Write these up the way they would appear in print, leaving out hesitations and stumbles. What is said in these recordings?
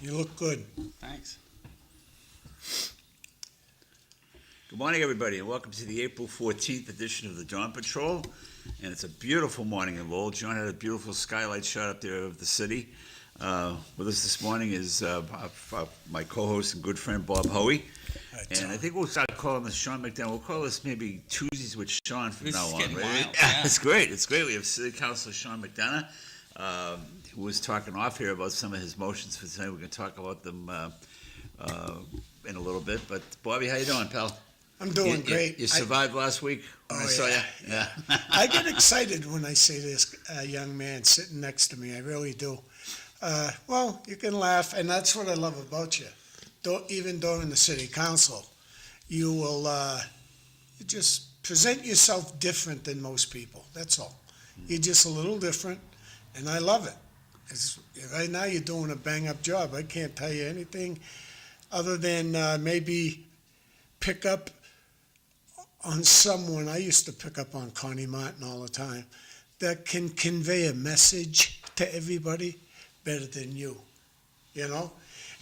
You look good. Thanks. Good morning, everybody, and welcome to the April 14th edition of the Dawn Patrol. And it's a beautiful morning in Lowell. John had a beautiful skylight shot up there of the city. With us this morning is my co-host and good friend, Bob Hoey. And I think we'll start calling this Sean McDonough. We'll call this maybe Tuesdays with Sean from now on. Right? Wild, yeah, it's great. It's great. We have City Councilor Sean McDonough, who was talking off here about some of his motions for tonight. We're going to talk about them in a little bit. But Bobby, how you doing, pal? I'm doing great. You survived last week when I saw you? Yeah. I get excited when I see this young man sitting next to me. I really do. Well, you can laugh, and that's what I love about you. Even during the city council, you will you just present yourself different than most people. That's all. You're just a little different, and I love it. Right now, you're doing a bang-up job. I can't tell you anything other than maybe pick up on someone. I used to pick up on Connie Martin all the time, that can convey a message to everybody better than you, you know?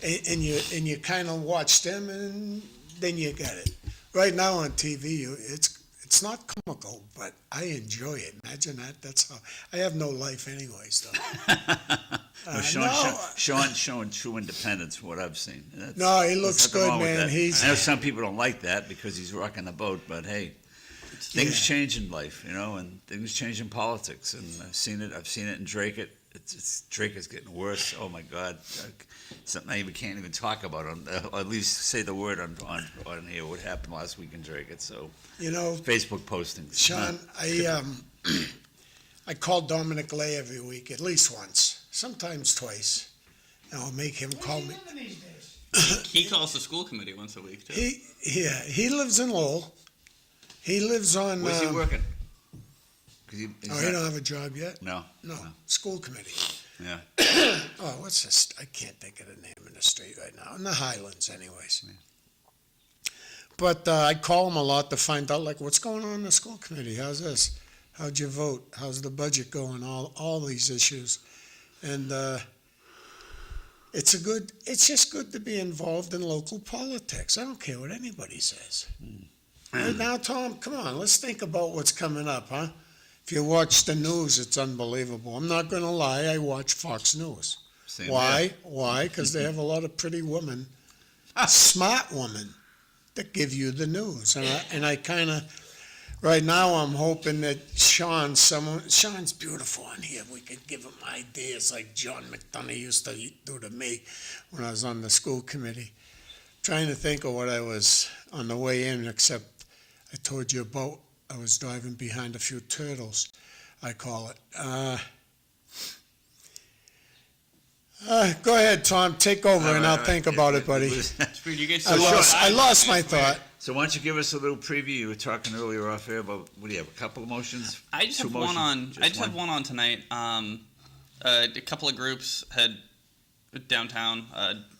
And you kind of watch them, and then you get it. Right now on TV, it's not comical, but I enjoy it. Imagine that. That's how I have no life, anyways. Though. Sean's showing true independence from what I've seen. No, he looks good, man. I know some people don't like that because he's rocking the boat, but hey, things change in life, you know, and things change in politics, and I've seen it in Drake. Drake is getting worse. Oh my God, something I can't even talk about or at least say the word on here. What happened last week in Drake? It's so, you know, Facebook postings. Sean, I call Dominic Lay every week, at least once, sometimes twice, and I'll make him call me. He calls the school committee once a week too. He lives in Lowell. He lives on. Where's he working? He don't have a job yet? No. School committee. Yeah. Oh, what's this? I can't think of the name of the street right now. In the Highlands, anyways. Yeah. But I call him a lot to find out, like, what's going on in the school committee? How's this? How'd you vote? How's the budget going? All these issues. And it's just good to be involved in local politics. I don't care what anybody says. Right now, Tom, come on, let's think about what's coming up, huh? If you watch the news, it's unbelievable. I'm not going to lie, I watch Fox News. Why? Why? Because they have a lot of pretty women, smart women, that give you the news. And I kind of, right now I'm hoping that Sean's beautiful on here. We could give him ideas like John McDonough used to do to me when I was on the school committee. Trying to think of what I was on the way in, except I told you about I was driving behind a few turtles, I call it. Go ahead, Tom, take over, and I'll think about it, buddy. I lost my thought. So why don't you give us a little preview? You were talking earlier off air about, what do you have, a couple of motions? I just have one on tonight. A couple of groups had downtown,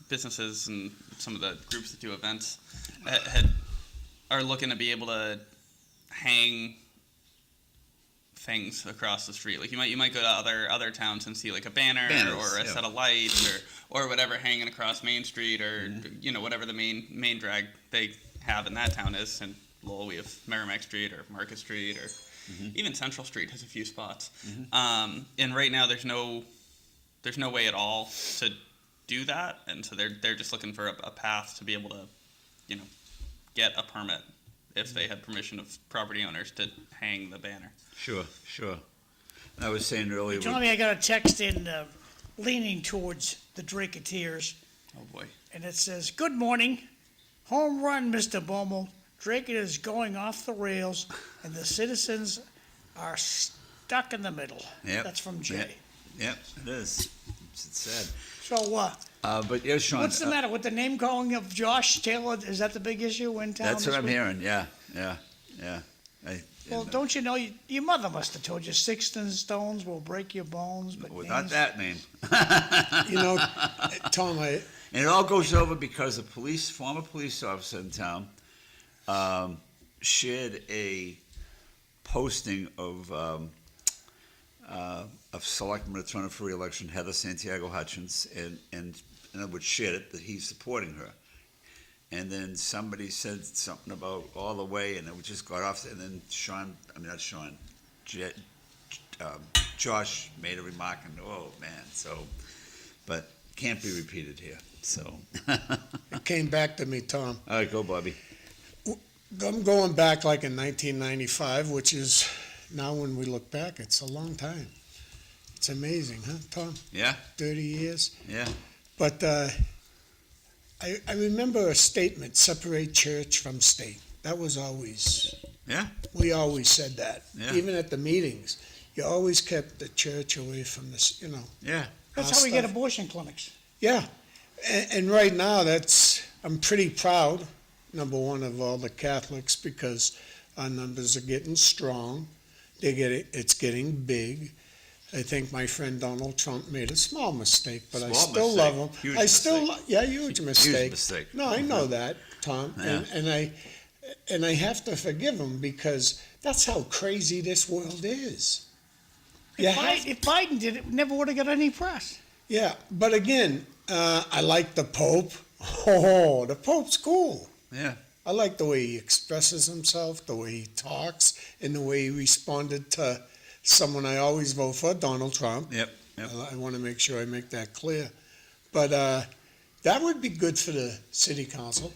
businesses and some of the groups that do events are looking to be able to hang things across the street. Like you might go to other towns and see like a banner or a set of lights or whatever hanging across Main Street or you know, whatever the main drag they have in that town is. In Lowell we have Merrimack Street or Market Street or even Central Street has a few spots. And right now there's no way at all to do that, and so they're just looking for a path to be able to, you know, get a permit if they had permission of property owners to hang the banner. Sure. I was saying earlier. Tommy, I got a text in leaning towards the Draketeers. Oh boy. And it says, "Good morning. Home run, Mr. Bomil. Drake is going off the rails, and the citizens are stuck in the middle." Yep. That's from Jay. Yep, it is. It's sad. So, but yeah, Sean. what's the matter with the name calling of Josh Taylor? Is that the big issue in town? That's what I'm hearing. Yeah. Well, don't you know, your mother must have told you 6 stones will break your bones, but not that name. You know, Tom, and it all goes over because a former police officer in town shared a posting of selectman attorney for re-election Heather Santiago Hutchins, and in other words, shared it, that he's supporting her. And then somebody said something about all the way, and it just got off. And then Josh made a remark, and oh man, so, but can't be repeated here. So, It came back to me, Tom. all right, go, Bobby. I'm going back like in 1995, which is now when we look back, it's a long time. It's amazing, huh, Tom? Yeah, 30 years. yeah, But I remember a statement, separate church from state. That was always, yeah, we always said that. Yeah. Even at the meetings, you always kept the church away from this, yeah. That's our how we get stuff. abortion clinics. Yeah, and right now, I'm pretty proud, number one, of all the Catholics, because our numbers are getting strong. It's getting big. I think my friend Donald Trump made a small mistake, but I Small still mistake. love him. Huge I still, mistake. yeah, huge mistake. Huge mistake. No, I know that, Tom, Yeah. and I have to forgive him because that's how crazy this world is. You have If Biden did it, we never would have got any press. Yeah, but again, I like the Pope. Oh, the Pope's cool. Yeah. I like the way he expresses himself, the way he talks, and the way he responded to someone I always vote for, Donald Trump. Yep. Yep. I want to make sure I make that clear. But that would be good for the city council.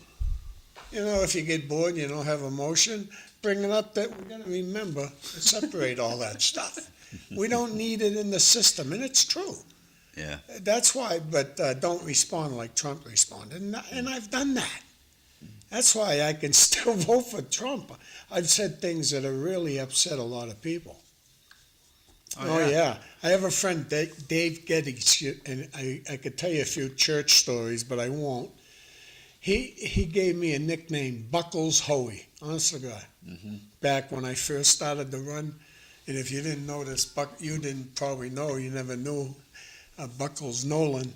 If you get bored, you don't have a motion, bring it up that we're going to remember to separate all that stuff. We don't need it in the system, and it's true. Yeah. That's why, but don't respond like Trump responded, and I've done that. That's why I can still vote for Trump. I've said things that have really upset a lot of people. Oh yeah. I have a friend, Dave Geddes, and I could tell you a few church stories, but I won't. He gave me a nickname, Buckles Hoey, honest to God, back when I first started to run. And if you didn't know this, you didn't probably know, you never knew, Buckles Nolan.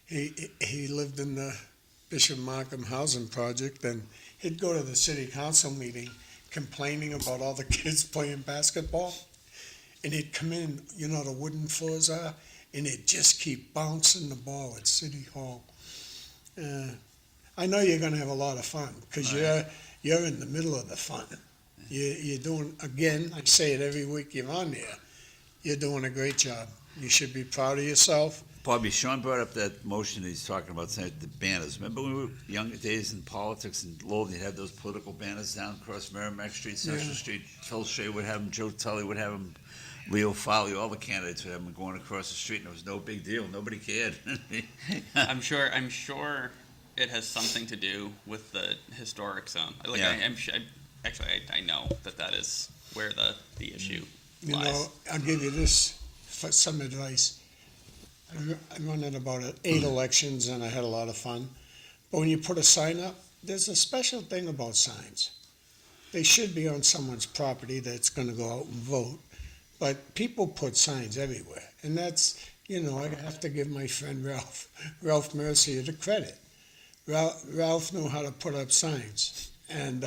He lived in the Bishop Markham Housing Project, and he'd go to the city council meeting complaining about all the kids playing basketball. And he'd come in, the wooden floors are, and he'd just keep bouncing the ball at City Hall. I know you're going to have a lot of fun because you're in the middle of the fun. You're doing, again, I say it every week you're on there, you're doing a great job. You should be proud of yourself. Bobby, Sean brought up that motion he's talking about tonight, the banners. Remember when we were younger days in politics in Lowell, you'd have those political banners down across Merrimack Street, Central Street. Phil Shea would have them, Joe Tully would have them, Leo Foley, all the candidates would have them going across the street, and it was no big deal. Nobody cared. I'm sure it has something to do with the historic zone. I know that is where the issue lies. I'll give you this for some advice. I run at about 8 elections, and I had a lot of fun. But when you put a sign up, there's a special thing about signs. They should be on someone's property that's going to go out and vote. But people put signs everywhere. And that's, I have to give my friend Ralph Mercier the credit. Ralph knew how to put up signs. And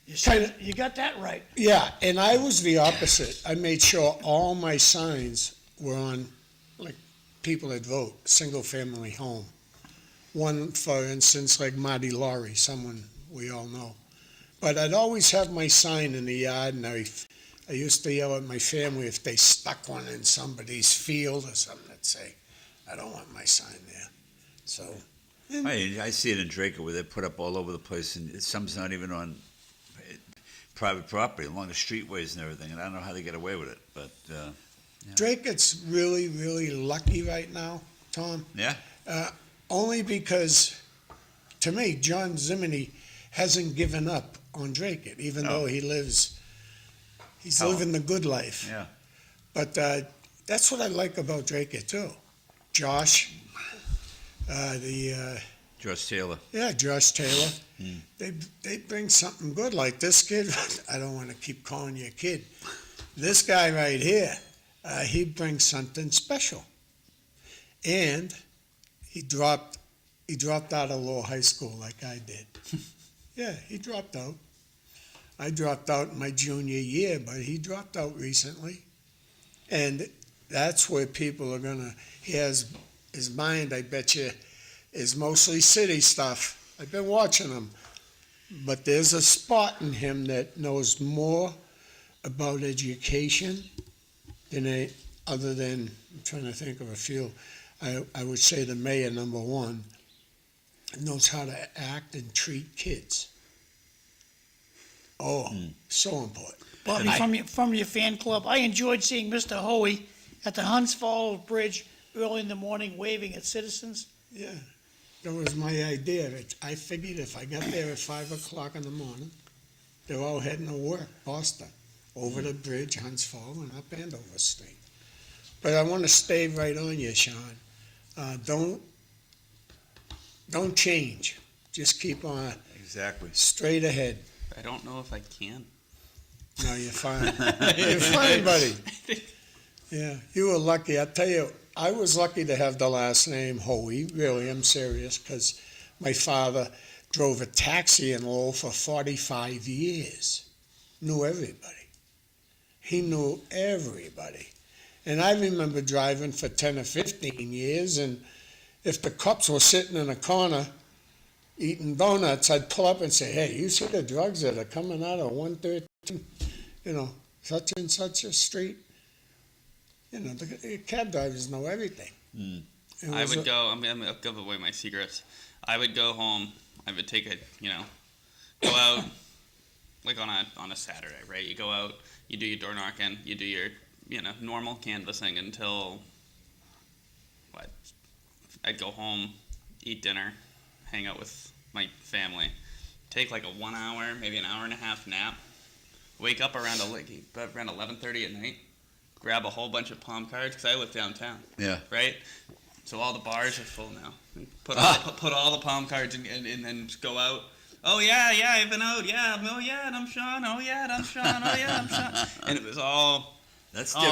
You got that right. yeah, and I was the opposite. I made sure all my signs were on, like, people that vote, single-family home. One, for instance, like Marty Laurie, someone we all know. But I'd always have my sign in the yard, and I used to yell at my family if they stuck one in somebody's field or something. I'd say, I don't want my sign there. So, I see it in Draco where they put up all over the place, and some's not even on private property, along the streetways and everything, and I don't know how they get away with it, but, Drake's really, really lucky right now, Tom. yeah, Only because, to me, John Zimini hasn't given up on Drake, even though he's living the good life. yeah. But that's what I like about Drake too. Josh, Josh Taylor. Josh Taylor. They bring something good like this kid. I don't want to keep calling you a kid. This guy right here, he brings something special. And he dropped out of Lowell High School like I did. Yeah, he dropped out. I dropped out in my junior year, but he dropped out recently. And that's where people are he has his mind, I bet you, is mostly city stuff. I've been watching him. But there's a spot in him that knows more about education than other than, I'm trying to think of a few. I would say the mayor, number one, knows how to act and treat kids. Oh, so important. Bobby, from your fan club, I enjoyed seeing Mr. Hoey at the Hunts Falls Bridge early in the morning waving at citizens. Yeah, that was my idea. I figured if I got there at 5 o'clock in the morning, they're all heading to work, Boston, over the bridge, Hunts Falls, and up Andover Street. But I want to stay right on you, Sean. Don't change. Just keep on Exactly. straight ahead. I don't know if I can. No, you're fine. You're fine, buddy. Yeah, you were lucky. I tell you, I was lucky to have the last name Hoey. Really, I'm serious, because my father drove a taxi in Lowell for 45 years. Knew everybody. He knew everybody. And I remember driving for 10 or 15 years, and if the cops were sitting in a corner eating donuts, I'd pull up and say, hey, you see the drugs that are coming out of 113, such and such a street? The cab drivers know everything. I would go, I'm going to give away my secrets. I would go home, I would take go out, like on a Saturday, right? You go out, you do your door knocking, you do your, normal canvassing until, I'd go home, eat dinner, hang out with my family, take like a 1 hour, maybe an hour and a half nap, wake up around 11:30 at night, grab a whole bunch of palm cards, because I live downtown. Yeah. Right? So all the bars are full now. Put all the palm cards and then just go out. Oh, yeah, I've been out. Yeah, oh, yeah, and I'm Sean. Oh, yeah, and I'm Sean. Oh, yeah, I'm Sean. And it was all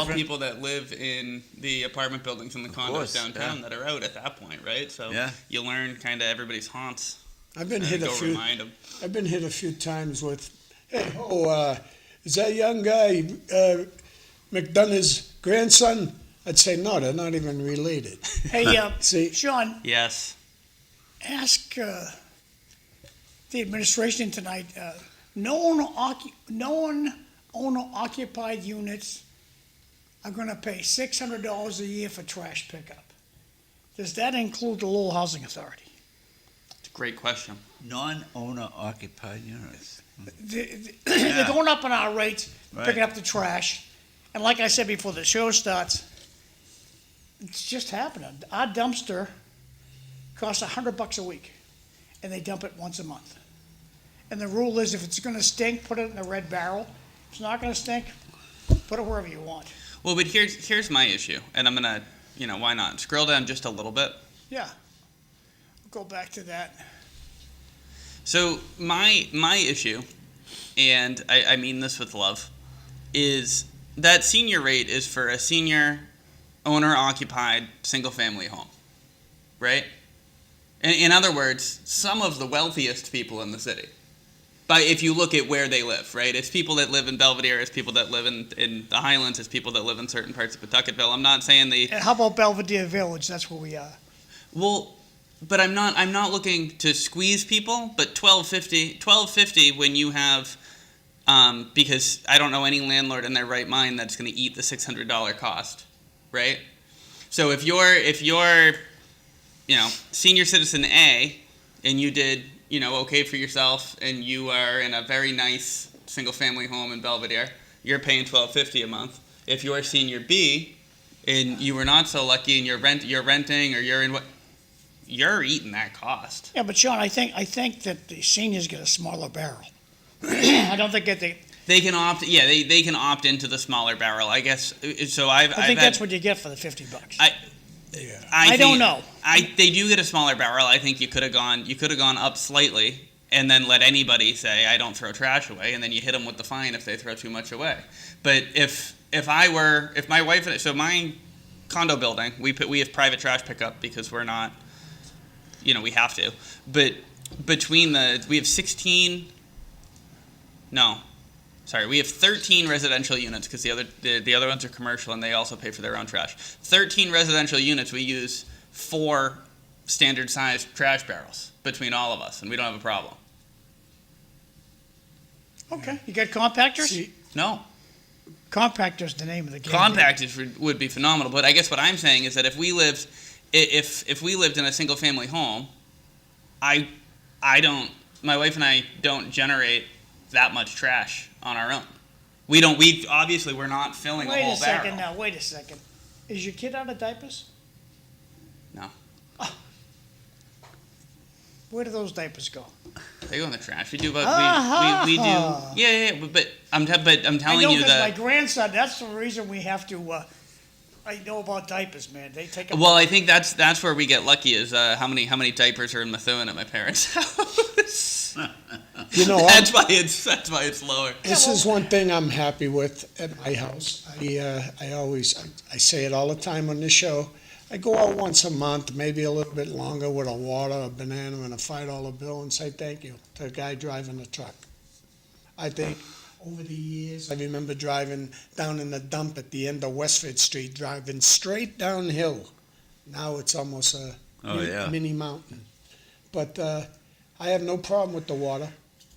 people that live in the apartment buildings and the condos downtown that are out at that point, right? So you learn kind of everybody's haunts. I've been hit a few times with, hey, is that young guy McDonough's grandson? I'd say no, they're not even related. Hey, See? Sean, Yes. ask the administration tonight, owner-occupied units are gonna pay $600 a year for trash pickup. Does that include the Lowell Housing Authority? It's a great question. Non-owner occupied units. They're going up on our rates, Right. picking up the trash. And like I said before the show starts, it's just happening. Our dumpster costs $100 a week, and they dump it once a month. And the rule is, if it's gonna stink, put it in the red barrel. If it's not gonna stink, put it wherever you want. Well, but here's my issue, and I'm gonna, why not? Scroll down just a little bit. Yeah. Go back to that. So my issue, and I mean this with love, is that senior rate is for a senior owner-occupied single-family home, right? In other words, some of the wealthiest people in the city. But if you look at where they live, right? It's people that live in Belvedere, it's people that live in the Highlands, it's people that live in certain parts of Pawtucketville. I'm not saying they... And how about Belvedere Village? That's where we are. Well, but I'm not looking to squeeze people, but $12.50 when you have... because I don't know any landlord in their right mind that's going to eat the $600 cost, right? So if you're senior citizen A, and you did, okay for yourself, and you are in a very nice single-family home in Belvedere, you're paying $12.50 a month. If you're senior B, and you were not so lucky, and you're renting, or you're in you're eating that cost. Yeah, but Sean, I think that the seniors get a smaller barrel. I don't think that they can opt. Yeah, they can opt into the smaller barrel, I guess. So I think that's what you get for the $50. I don't know. They do get a smaller barrel. I think you could have gone up slightly, and then let anybody say, I don't throw trash away, and then you hit them with the fine if they throw too much away. But if my wife, so my condo building, we have private trash pickup because we're not, we have to. But we have 16. No, sorry, we have 13 residential units because the other ones are commercial and they also pay for their own trash. 13 residential units we use 4 standard sized trash barrels between all of us, and we don't have a problem. Okay, you got compactors? See, No. Compactor's the name of the game. Compactors would be phenomenal, but I guess what I'm saying is that if we lived in a single family home, my wife and I don't generate that much trash on our own. We obviously we're not filling a Wait whole a second barrel. now, wait a second. Is your kid out of diapers? No. Where do those diapers go? They go in the trash. We do, but we do. Yeah. But I'm telling I know you because my that. grandson, that's the reason we have to, I know about diapers, man. They take them. Well, I think that's where we get lucky is how many diapers are in Methuen at my parents' house. you know, that's why it's lower. this is one thing I'm happy with at my house. I say it all the time on the show. I go out once a month, maybe a little bit longer, with a water, a banana, and a $5 bill, and say thank you to the guy driving the truck. I think over the years, I remember driving down in the dump at the end of Westford Street, driving straight downhill. Now it's almost a mini mountain. But I have no problem with the water.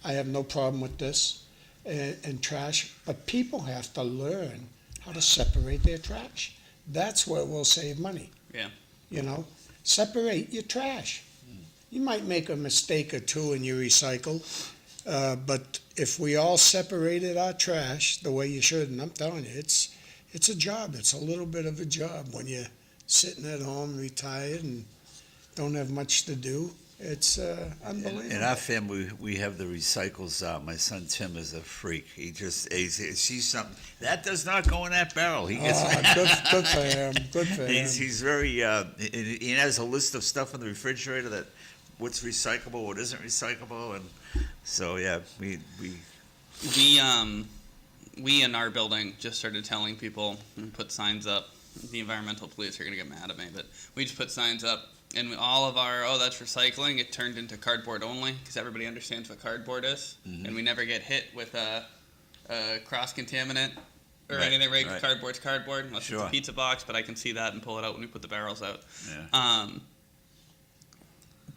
I have no problem with this and trash. But people have to learn how to separate their trash. That's where we'll save money. Yeah. You know, separate your trash. You might make a mistake or two in your recycle, but if we all separated our trash the way you should, and I'm telling you, it's a job. It's a little bit of a job when you're sitting at home, retired, and don't have much to do. It's unbelievable. In our family, we have the recycles out. My son Tim is a freak. He sees something that does not go in that barrel. He gets Good for him. Good for him. He's very. He has a list of stuff in the refrigerator that what's recyclable, what isn't recyclable, and so yeah, we in our building just started telling people and put signs up. The environmental police are gonna get mad at me, but we just put signs up. And all of our, that's recycling, it turned into cardboard only because everybody understands what cardboard is. Mm-hmm. And we never get hit with a cross-contaminant or anything, right? Right. Cardboard's cardboard, unless it's a pizza box, but I can see that and pull it out when we put the barrels out. Yeah.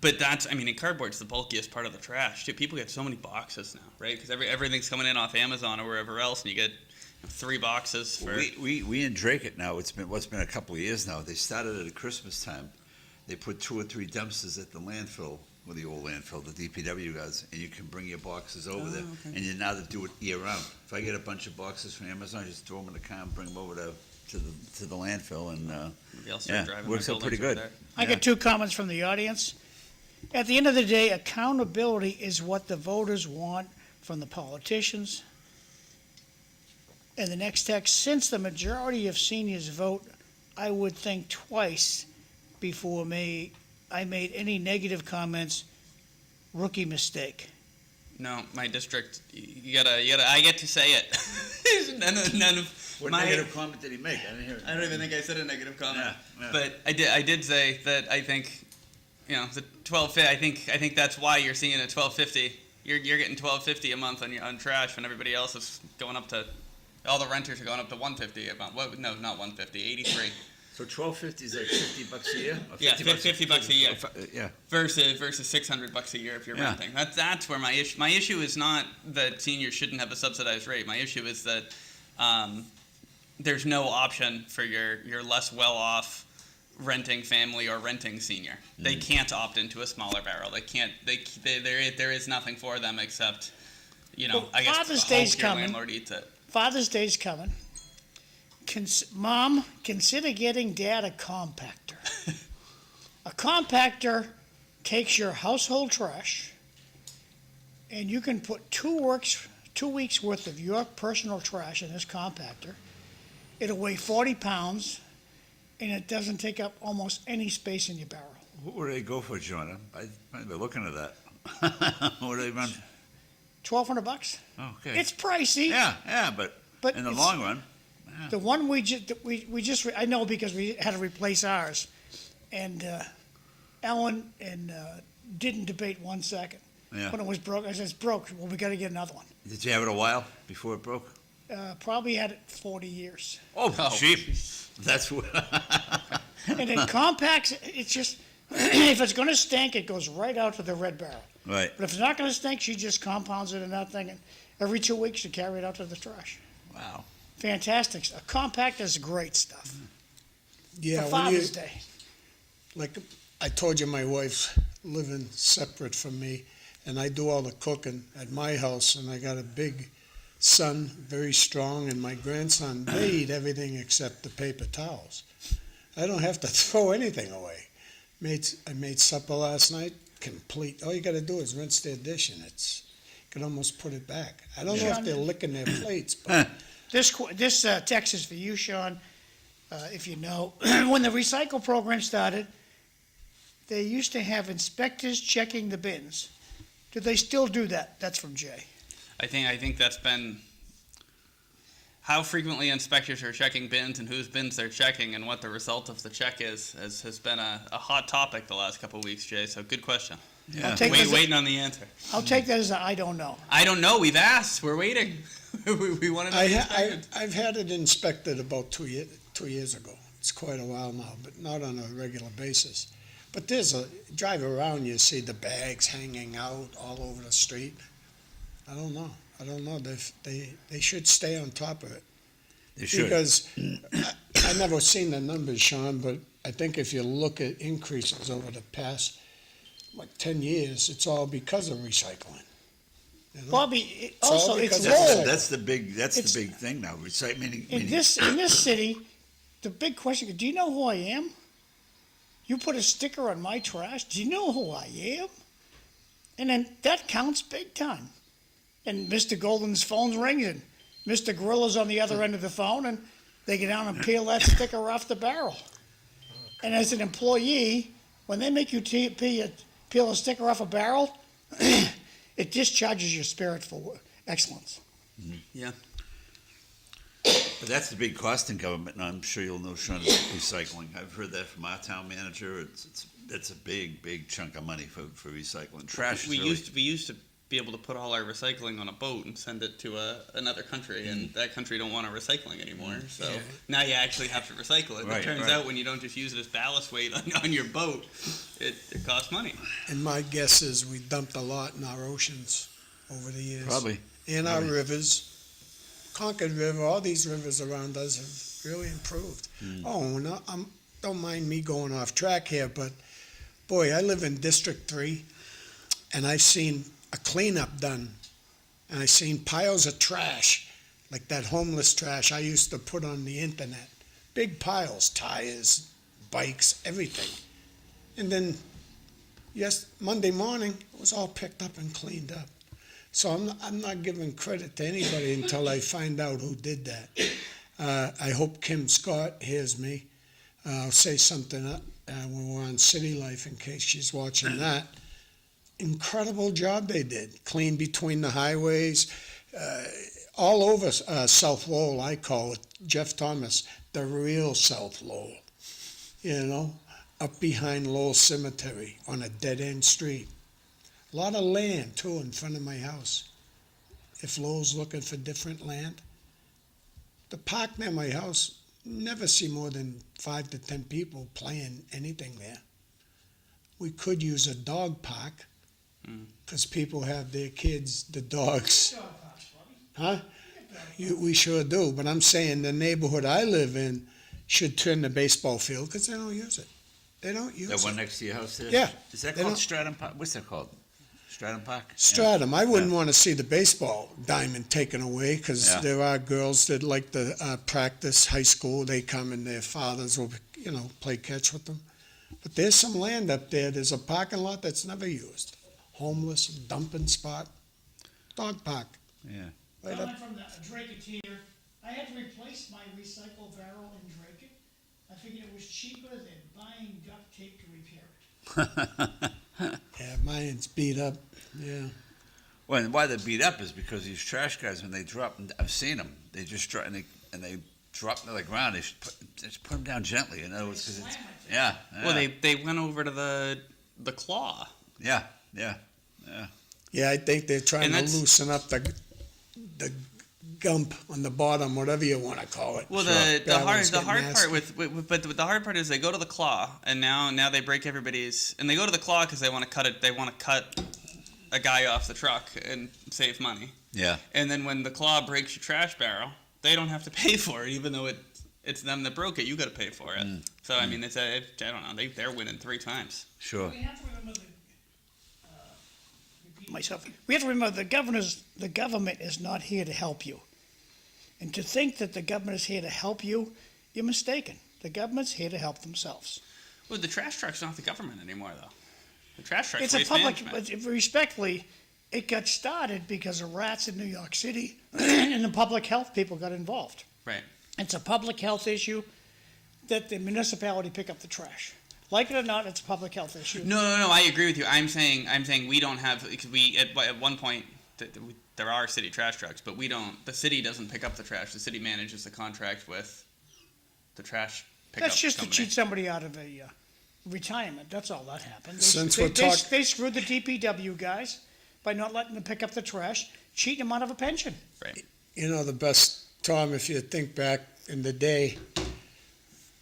But cardboard's the bulkiest part of the trash. Dude, people get so many boxes now, right? Because everything's coming in off Amazon or wherever else, and you get 3 boxes for... We in Drake it now, it's been a couple of years now. They started at Christmas time. They put 2 or 3 dumpsters at the landfill, or the old landfill, the DPW guys, and you can bring your boxes over there. Okay. And you now do it year round. If I get a bunch of boxes from Amazon, I just throw them in the car and bring them over to the landfill, and works out pretty good. I got 2 comments from the audience. At the end of the day, accountability is what the voters want from the politicians. And the next text, since the majority of seniors vote, I would think twice before I made any negative comments. Rookie mistake. No, my district, you gotta, I get to say it. none of what negative comment did he make? I didn't hear it. I don't even think I said a negative comment. Yeah. But I did say that I think, the 1250, I think that's why you're seeing a 1250. You're getting $12.50 a month on trash when everybody else is going up to, all the renters are going up to $150 a month. No, not $150, $83. So $12.50 is like $50 a year. Yeah, $50 a year. Yeah. Versus $600 a year if you're renting. That's where my issue. My issue is not that seniors shouldn't have a subsidized rate. My issue is that there's no option for your less well off renting family or renting senior. They can't opt into a smaller barrel. They can't. There is nothing for them except, I guess Father's Day's coming. Landlord eats it. Father's Day's coming. Mom, consider getting Dad a compactor. A compactor takes your household trash, and you can put 2 weeks worth of your personal trash in this compactor. It'll weigh 40 pounds, and it doesn't take up almost any space in your barrel. What do they go for, John? I might be looking at that. What do they run? $1,200. Okay. It's pricey. Yeah, but in the long run. Yeah. The one we just I know because we had to replace ours, and Ellen and didn't debate 1 second. Yeah. When it was broke, I said, it's broke. Well, we got to get another one. Did you have it a while before it broke? Probably had it 40 years. Oh, cheap. That's what. And it compacts, it's just, if it's gonna stink, it goes right out to the red barrel. Right. But if it's not gonna stink, she just compounds it in that thing, and every 2 weeks you carry it out to the trash. Wow. Fantastic stuff. Compact is great stuff. Yeah, For when you, Father's Day. like I told you, my wife's living separate from me, and I do all the cooking at my house, and I got a big son, very strong, and my grandson, they eat everything except the paper towels. I don't have to throw anything away. I made supper last night, complete. All you got to do is rinse their dish, and you can almost put it back. I don't know if they're licking their plates, but This text is for you, Sean. If you know, when the recycle program started, they used to have inspectors checking the bins. Do they still do that? That's from Jay. I think that's been how frequently inspectors are checking bins and whose bins they're checking and what the result of the check is has been a hot topic the last couple of weeks, Jay. So good question. Yeah. Waiting on the answer. I'll take that as a I don't know. I don't know. We've asked. We're waiting. we want to know. I've had it inspected about 2 years ago. It's quite a while now, but not on a regular basis. But drive around, you see the bags hanging out all over the street. I don't know. They should stay on top of it. They should. Because I never seen the numbers, Sean, but I think if you look at increases over the past, 10 years, it's all because of recycling. You know? Bobby, all also, it's because of Lowell. That's the big thing now. Recycling. In this city, the big question, do you know who I am? You put a sticker on my trash, do you know who I am? And then that counts big time. And Mr. Golden's phone rings, and Mr. Gorilla's on the other end of the phone, and they get down and peel that sticker off the barrel. And as an employee, when they make you peel a sticker off a barrel, it discharges your spirit for excellence. Yeah. But that's the big cost in government, and I'm sure you'll know, Sean, is recycling. I've heard that from our town manager. It's a big chunk of money for recycling. Trash. We used to be able to put all our recycling on a boat and send it to another country, and that country don't want our recycling anymore. So now you actually have to recycle it. Right, It turns right. out when you don't just use it as ballast weight on your boat, it costs money. And my guess is we dumped a lot in our oceans over the years. Probably. In our rivers. Concord River, all these rivers around us have really improved. Oh, no, don't mind me going off track here, but boy, I live in District 3, and I've seen a cleanup done, and I've seen piles of trash, like that homeless trash I used to put on the internet. Big piles, tires, bikes, everything. And then, Monday morning, it was all picked up and cleaned up. So I'm not giving credit to anybody until I find out who did that. I hope Kim Scott hears me. I'll say something when we're on City Life in case she's watching that. Incredible job they did. Clean between the highways, all over South Lowell, I call it. Jeff Thomas, the real South Lowell. Up behind Lowell Cemetery on a dead-end street. A lot of land, too, in front of my house. If Lowell's looking for different land. The park near my house, never see more than 5 to 10 people playing anything there. We could use a dog park, because people have their kids, the dogs. Huh? We sure do, but I'm saying the neighborhood I live in should turn the baseball field, because they don't use it. They don't use it. That one next to your house there? Yeah. Is that They called don't- Stratum Park? What's that called? Stratum Park? Stratum. I wouldn't want to see the baseball diamond taken away because Yeah. there are girls that like to practice high school. They come and their fathers will, play catch with them. But there's some land up there. There's a parking lot that's never used. Homeless, dumping spot, dog park. Yeah. Right up. Coming from the Drake here, I had to replace my recycle barrel in Drake. I figured it was cheaper than buying duct tape to repair it. Yeah, mine's beat up. Yeah. Well, and why they're beat up is because these trash guys, when they drop, I've seen them, they just drop, and they drop them to the ground, they just put them down gently, in other words, 'cause it's, yeah. Well, they went over to the claw. Yeah. Yeah, I think they're trying And to that's- loosen up the gump on the bottom, whatever you want to call it. Well, Sure. the Balance hard get part nasty. but the hard part is they go to the claw, and now they break everybody's, and they go to the claw because they want to cut it. They want to cut a guy off the truck and save money. Yeah. And then when the claw breaks your trash barrel, they don't have to pay for it, even though it's them that broke it. You got to pay for it. So I mean, I don't know. They're winning 3 times. Sure. We have to remember we have to remember the government is not here to help you. And to think that the government is here to help you, you're mistaken. The government's here to help themselves. Well, the trash truck's not the government anymore, though. The trash truck's It's a waste public, management. but respectfully, it got started because of rats in New York City, and the public health people got involved. Right. It's a public health issue that the municipality pick up the trash. Like it or not, it's a public health issue. No. I agree with you. I'm saying we don't have, because we at one point there are city trash trucks, but we don't. The city doesn't pick up the trash. The city manages the contract with the trash pickup That's just company. to cheat somebody out of a retirement. That's all that happened. Since They we're they screwed the DPW guys by not letting them pick up the trash, cheating them out of a pension. Right. You know, the best, Tom, if you think back in the day,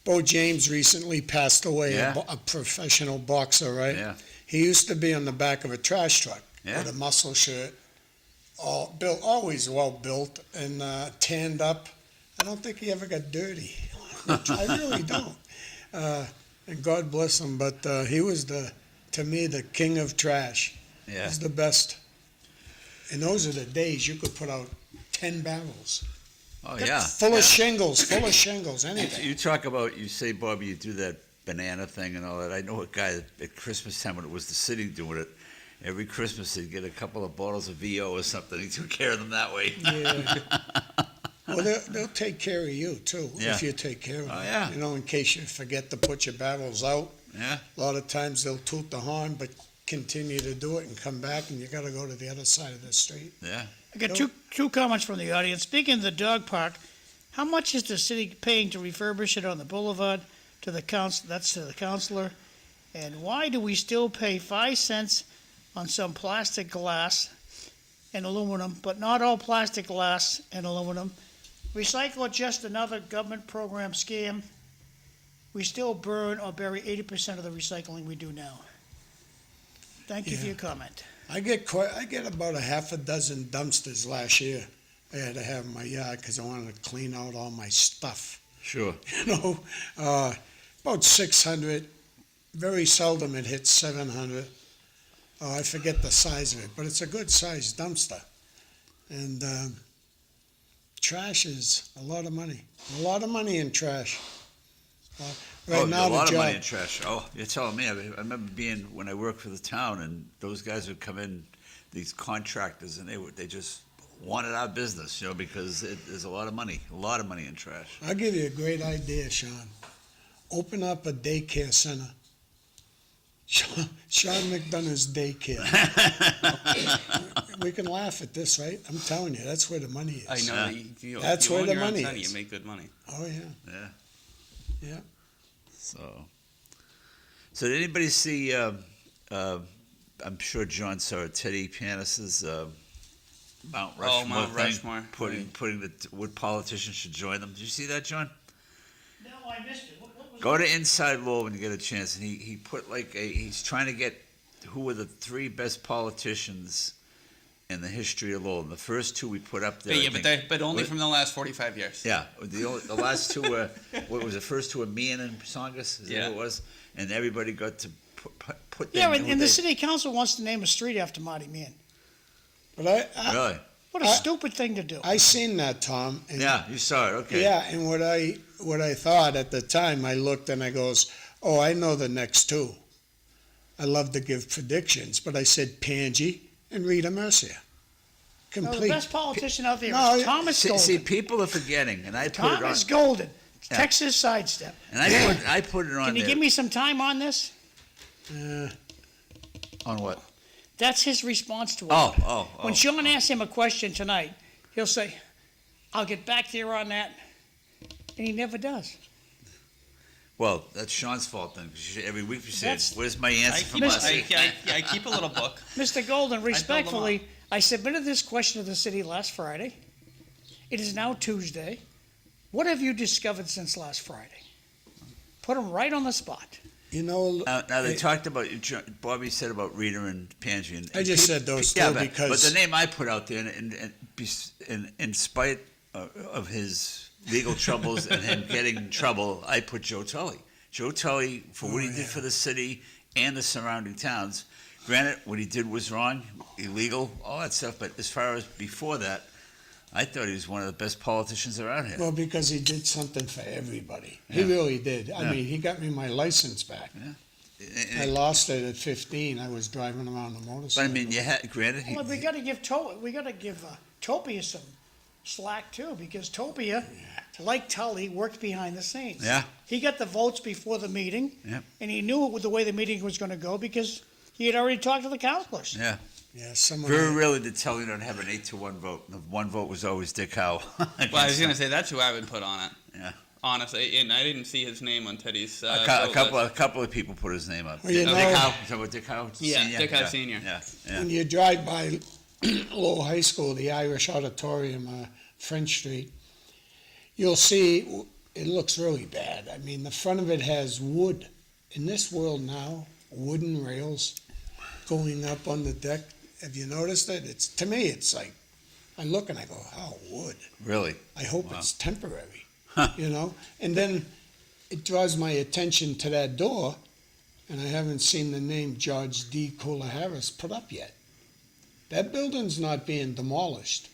Bo James recently passed away, Yeah. a professional boxer, right? Yeah. He used to be on the back of a trash truck Yeah. with a muscle shirt, all built, always well built and tanned up. I don't think he ever got dirty. I really don't. And God bless him, but he was to me, the king of trash. Yeah. He's the best. And those are the days you could put out 10 barrels. Oh, yeah. Full of shingles, anything. You talk about, you say, Bobby, you do that banana thing and all that. I know a guy at Christmas time when it was the city doing it. Every Christmas he'd get a couple of bottles of VO or something. He took care of them that way. Yeah. Well, they'll take care of you, too, Yeah. if you take care of them. Oh, yeah. You know, in case you forget to put your barrels out. Yeah. A lot of times they'll toot the horn, but continue to do it and come back, and you got to go to the other side of the street. Yeah. I got two comments from the audience. Speaking of the dog park, how much is the city paying to refurbish it on the boulevard to the council? That's to the councilor. And why do we still pay 5 cents on some plastic glass and aluminum, but not all plastic glass and aluminum? Recycle just another government program scam. We still burn or bury 80% of the recycling we do now. Thank you for Yeah. your comment. I get about a half a dozen dumpsters last year. I had to have in my yard because I wanted to clean out all my stuff. Sure. You know, about 600. Very seldom it hits 700. I forget the size of it, but it's a good sized dumpster. And trash is a lot of money. A lot of money in trash. Right now, a lot the of money job. in trash. Oh, you're telling me. I remember being, when I worked for the town, and those guys would come in, these contractors, and they just wanted our business, you know, because there's a lot of money in trash. I'll give you a great idea, Sean. Open up a daycare center. Sean McDonough's daycare. We can laugh at this, right? I'm telling you, that's where the money is. I know. That's you where own the your own money center, is. You make good money. Oh, yeah. Yeah. Yeah. So did anybody see, I'm sure John saw Teddy Panis's Mount Rushmore Mount thing, Rushmore. putting what politicians should join them. Did you see that, John? No, I missed it. What was Go to Inside Lowell when you get a chance, and he put he's trying to get who were the 3 best politicians in the history of Lowell. And the first 2 we put up there. I think- but only from the last 45 years. Yeah, the last 2 were, what was the first 2 were Meehan and Songus? Is that Yeah. what it was? And everybody got to put Yeah, them and, who and the they- city council wants to name a street after Marty Meehan. But Really? What a stupid thing to do. I seen that, Tom. And Yeah, you saw it, okay. Yeah, and what I thought at the time, I looked and I goes, oh, I know the next 2. I love to give predictions, but I said Pangy and Rita Mercier. No, the Complete. best politician out there No, is Thomas See, Golden. people are forgetting, and I put it on, Thomas Golden, Yeah. Texas sidestep. and I put it on Can you there. give me some time on this? On what? That's his response to it. Oh. When Sean asks him a question tonight, he'll say, I'll get back to you on that. And he never does. Well, that's Sean's fault then, because every week you say, That's- where's my answer from last week? I keep a little book. Mr. Golden, them respectfully, I submitted this question to the city last Friday. It is now Tuesday. What have you discovered since last Friday? Put them right on the spot. You know, Now they talked about, Bobby said about Rita and Pangie. And I just said those two but because the name I put out there, in spite of his legal troubles and him getting in trouble, I put Joe Tully. Joe Tully, for what he did for the city and the surrounding towns. Granted, what he did was wrong, illegal, all that stuff. But as far as before that, I thought he was one of the best politicians around here. well, because he did something for everybody. He really did. I mean, he got me my license back. I lost it at 15. I was driving around a But motorcycle. I mean, granted, Well, we got to give Topia some slack too, because Topia, like Tully, worked behind the scenes. Yeah. He got the votes before the meeting, Yep. and he knew the way the meeting was going to go because he had already talked to the councilors. yeah. Yeah, someone. Very rarely did Tully not have an 8-1 vote. The one vote was always Dick Howe. Well, I was gonna say that's who I would put on it. Yeah. Honestly, and I didn't see his name on Teddy's. A couple of people put his name up. Well, you Dick know- Howe. You talking about Dick Howe? Yeah, Senior? Dick Howe Senior. Yeah. When you drive by Lowell High School, the Irish Auditorium, French Street, you'll see it looks really bad. I mean, the front of it has wood. In this world now, wooden rails going up on the deck. Have you noticed it? It's, to me, it's like, I look and I go, oh, wood. Really? I hope Wow. it's temporary, you know? And then it draws my attention to that door, and I haven't seen the name George D. Cooler Harris put up yet. That building's not being demolished.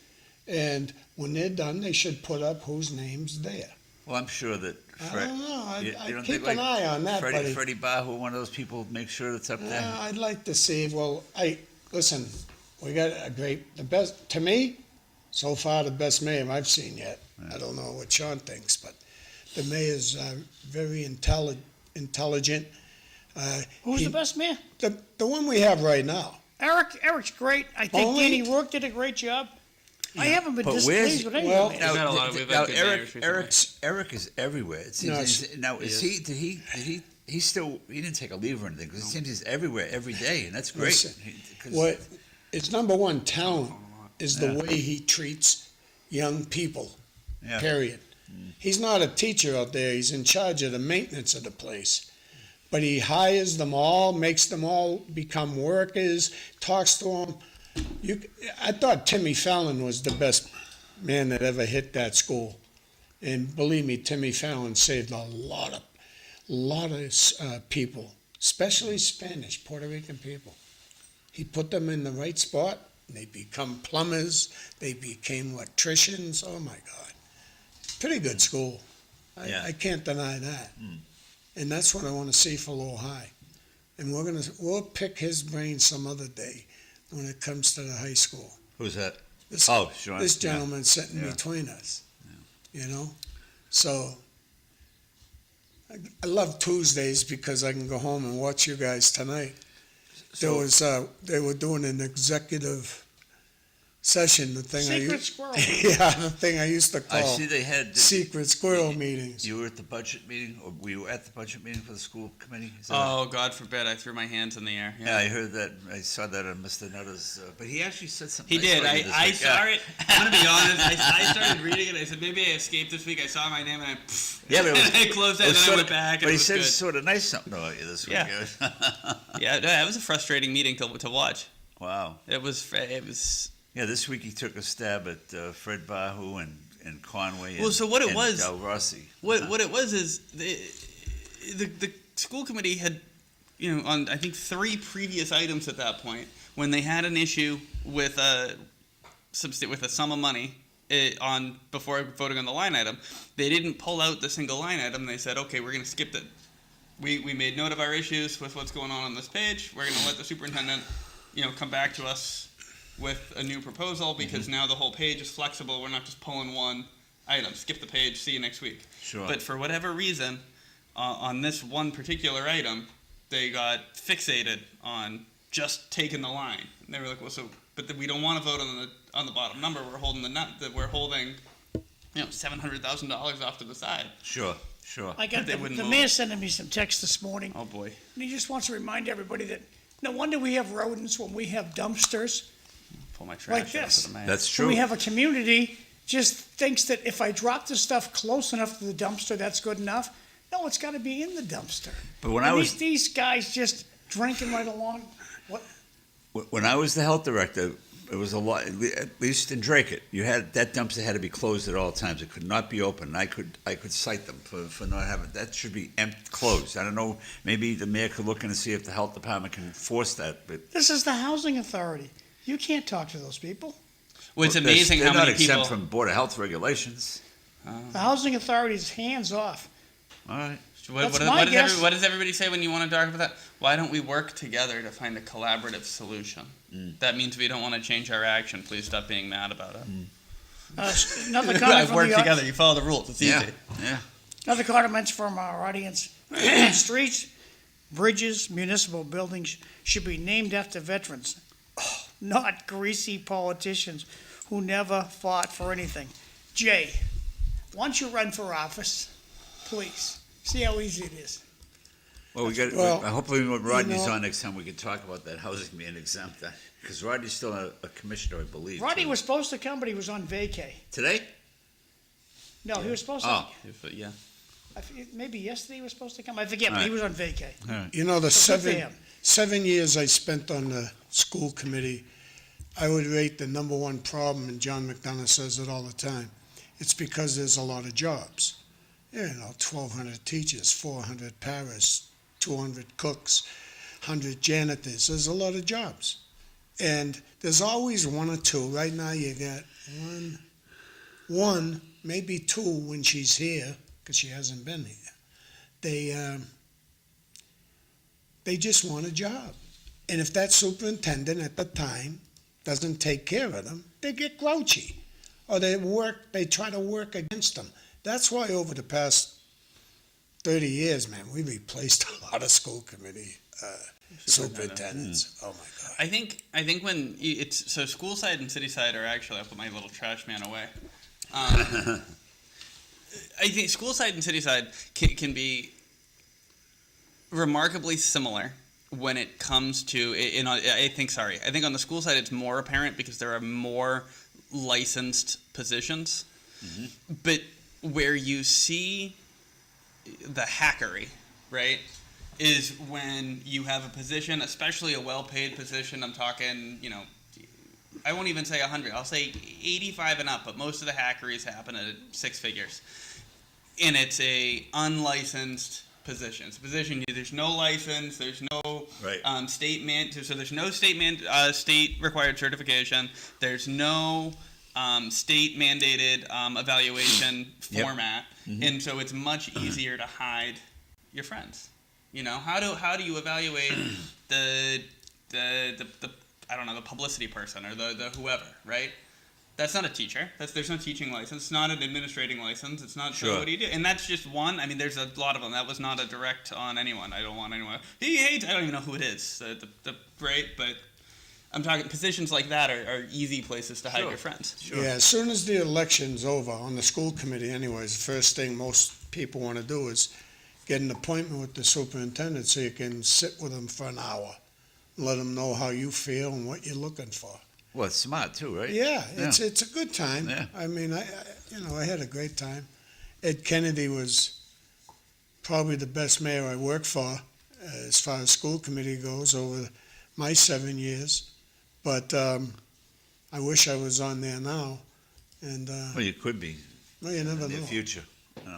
And when they're done, they should put up whose name's there. Well, I'm sure that. I don't know. You I don't keep think, an eye on that, buddy. Freddie Bahu, one of those people, make sure that's up there. I'd like to see, well, listen, we got the best, to me, so far the best mayor I've seen yet. I don't know what Sean thinks, but the mayor's very intelligent. Who's the best man? The one we have right now. Eric's great. I think Only- Danny Rourke did a great job. I haven't been But displeased with any well, of them. We've had a lot of- we've had good mayors recently. Eric is everywhere. It No, seems, now, he still, he didn't take a leave or anything, because it seems he's everywhere every day, and that's great. Listen, What, it's number one, talent is the way he treats young people, Yeah. period. He's not a teacher out there, he's in charge of the maintenance of the place. But he hires them all, makes them all become workers, talks to them. I thought Timmy Fallon was the best man that ever hit that school. And believe me, Timmy Fallon saved a lot of people, especially Spanish, Puerto Rican people. He put them in the right spot. They become plumbers. They became electricians. Oh my God, pretty good school. Yeah. I can't deny that. And that's what I want to see for Lowell High. And we'll pick his brain some other day when it comes to the high school. Who's that? This, Sean. this gentleman sitting Yeah. between us. You know, so I love Tuesdays because I can go home and watch you guys tonight. They were doing an executive session, the thing Secret squirrel. yeah, the thing I used to call I see they had. secret squirrel meetings. You were at the budget meeting, or were you at the budget meeting for the school committee? Is that Oh, God forbid! I threw my hands in the air. Yeah, I heard that. I saw that on Mr. Nutta's. But he actually said something. He nice did. about you this I week. saw it. I'm gonna be honest. I started reading it. I said maybe I escaped this week. I saw my name and Yeah, but it was, I closed it, and then I went back. But and he it was said good. sort of nice something about you this week. Yeah. Yeah, no, that was a frustrating meeting to watch. Wow. It was. Yeah, this week he took a stab at Fred Bahu and Conway. Well, so what it and was- Del Rossi. What it was is the school committee had, on I think 3 previous items at that point, when they had an issue with a sum of money before voting on the line item, they didn't pull out the single line item. They said, okay, we're going to skip it. We made note of our issues with what's going on this page. We're going to let the superintendent, come back to us with a new proposal, because now the whole page is flexible. We're not just pulling one item. Skip the page. See you next week. Sure. But for whatever reason, on this one particular item, they got fixated on just taking the line. And they were like, well, but we don't want to vote on the bottom number. We're holding we're holding, $700,000 off to the side. Sure. I got They the wouldn't mayor vote. sending me some text this morning, Oh boy. and he just wants to remind everybody that no wonder we have rodents when we have dumpsters. Pull my trash Like out this. for the mayor. That's When true. we have a community just thinks that if I drop the stuff close enough to the dumpster, that's good enough. No, it's gotta be in the dumpster. But when And I was these guys just drinking right along, what, when I was the health director, it was a lot. At least in Drake, you had that dumpster had to be closed at all times. It could not be open. I could cite them for not having that. Should be closed. I don't know. Maybe the mayor could look in and see if the health department can enforce that. But this is the housing authority. You can't talk to those people. Well, it's amazing they're how not many people. exempt from Board of Health regulations. The housing authority is hands off. All right. That's my guess. What does everybody say when you want to talk about that? Why don't we work together to find a collaborative solution? That means we don't want to change our action. Please stop being mad about it. Another comment from work the together. You follow the rules. It's easy. Yeah. Another comments from our audience. Streets, bridges, municipal buildings should be named after veterans, not greasy politicians who never fought for anything. Jay, why don't you run for office, please? See how easy it is. Well, Well, hopefully when Rodney's know- on next time, we can talk about that housing being exempt. Because Rodney's still a commissioner, I believe. Rodney too. was supposed to come, but he was on vacay. Today? No, he was supposed to. Oh. Yeah. Maybe yesterday he was supposed to come. I forget, but he was on vacay. You know, the So good for him. 7 years I spent on the school committee, I would rate the number one problem, and John McDonough says it all the time, it's because there's a lot of jobs. You know, 1,200 teachers, 400 paras, 200 cooks, 100 janitors. There's a lot of jobs. And there's always one or two. Right now you got one, maybe two when she's here, because she hasn't been here. They just want a job. And if that superintendent at the time doesn't take care of them, they get grouchy. Or they try to work against them. That's why over the past 30 years, man, we replaced a lot of school committee superintendents. Oh my God. I think when it's so school side and city side are actually, I put my little trash man away. I think school side and city side can be remarkably similar when it comes to I think on the school side it's more apparent because there are more licensed positions, but where you see the hackery, right, is when you have a position, especially a well-paid position. I'm talking, I won't even say 100. I'll say 85 and up, but most of the hackeries happen at 6 figures. And it's a unlicensed position. It's a position, there's no license, there's no there's no state required certification, there's no state mandated evaluation format, and so it's much easier to hide your friends. How do you evaluate the I don't know, the publicity person or the whoever, right? That's not a teacher. There's no teaching license. It's not an administrating license. It's not sure. What do you do? And that's just one. I mean, there's a lot of them. That was not a direct on anyone. I don't want anyone. He hates. I don't even know who it is. Right, but I'm talking positions like that are easy places to hide your friends. Sure. Yeah, as soon as the election's over, on the school committee anyways, the first thing most people want to do is get an appointment with the superintendent so you can sit with him for an hour and let him know how you feel and what you're looking for. Well, it's smart too, right? Yeah, it's a good time. Yeah. I mean, I had a great time. Ed Kennedy was probably the best mayor I worked for as far as school committee goes over my 7 years. But I wish I was on there now. And Well, you could be well, you never in the know. future.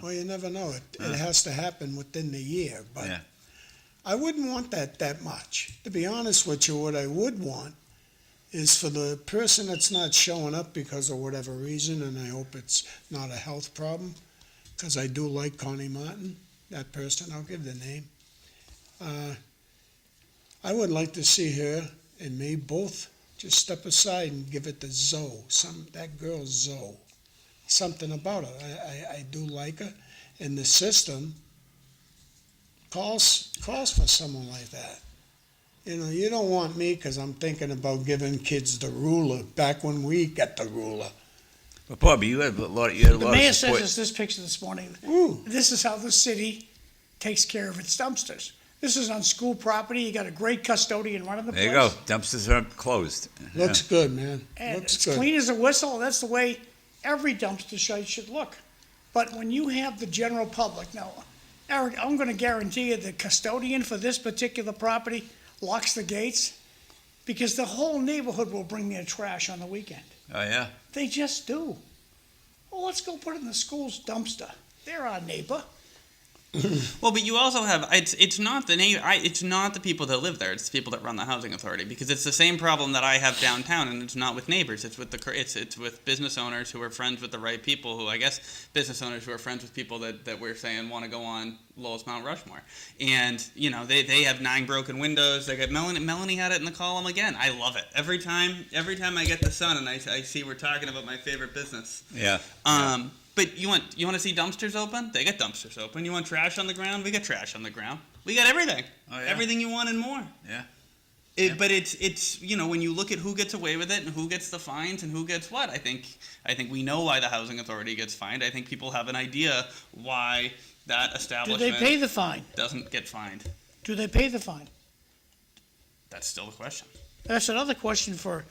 Well, you never know. It has to happen within the year. But I wouldn't want that much. To be honest with you, what I would want is for the person that's not showing up because of whatever reason, and I hope it's not a health problem, because I do like Connie Martin, that person, I'll give the name. I would like to see her and me both just step aside and give it to Zoe, that girl Zoe. Something about her. I do like her, and the system calls for someone like that. You don't want me because I'm thinking about giving kids the ruler back when we got the ruler. But Bobby, you had a lot. The of mayor support. says this picture this morning. Ooh. This is how the city takes care of its dumpsters. This is on school property. You got a great custodian running the place. There you go. Dumpsters are closed. Looks good, man. And Looks it's good. clean as a whistle. That's the way every dumpster site should look. But when you have the general public, now, Eric, I'm gonna guarantee you the custodian for this particular property locks the gates because the whole neighborhood will bring their trash on the weekend. Oh, yeah? They just do. Well, let's go put it in the school's dumpster. They're our neighbor. Well, but you also have it's not it's not the people that live there. It's the people that run the housing authority, because it's the same problem that I have downtown, and it's not with neighbors. It's with it's with business owners who are friends with the right people. Who I guess business owners who are friends with people that we're saying want to go on Lowell's Mount Rushmore, and they have 9 broken windows. They got Melanie had it in the column again. I love it every time I get the Sun and I see we're talking about my favorite business. Yeah. But you want to see dumpsters open? They got dumpsters open. You want trash on the ground? We got trash on the ground. We got everything. Oh, yeah. Everything you want and more. Yeah. But it's when you look at who gets away with it and who gets the fines and who gets what, I think we know why the housing authority gets fined. I think people have an idea why that Do establishment they pay the fine? doesn't get fined. Do they pay the fine? That's still the question. That's another question for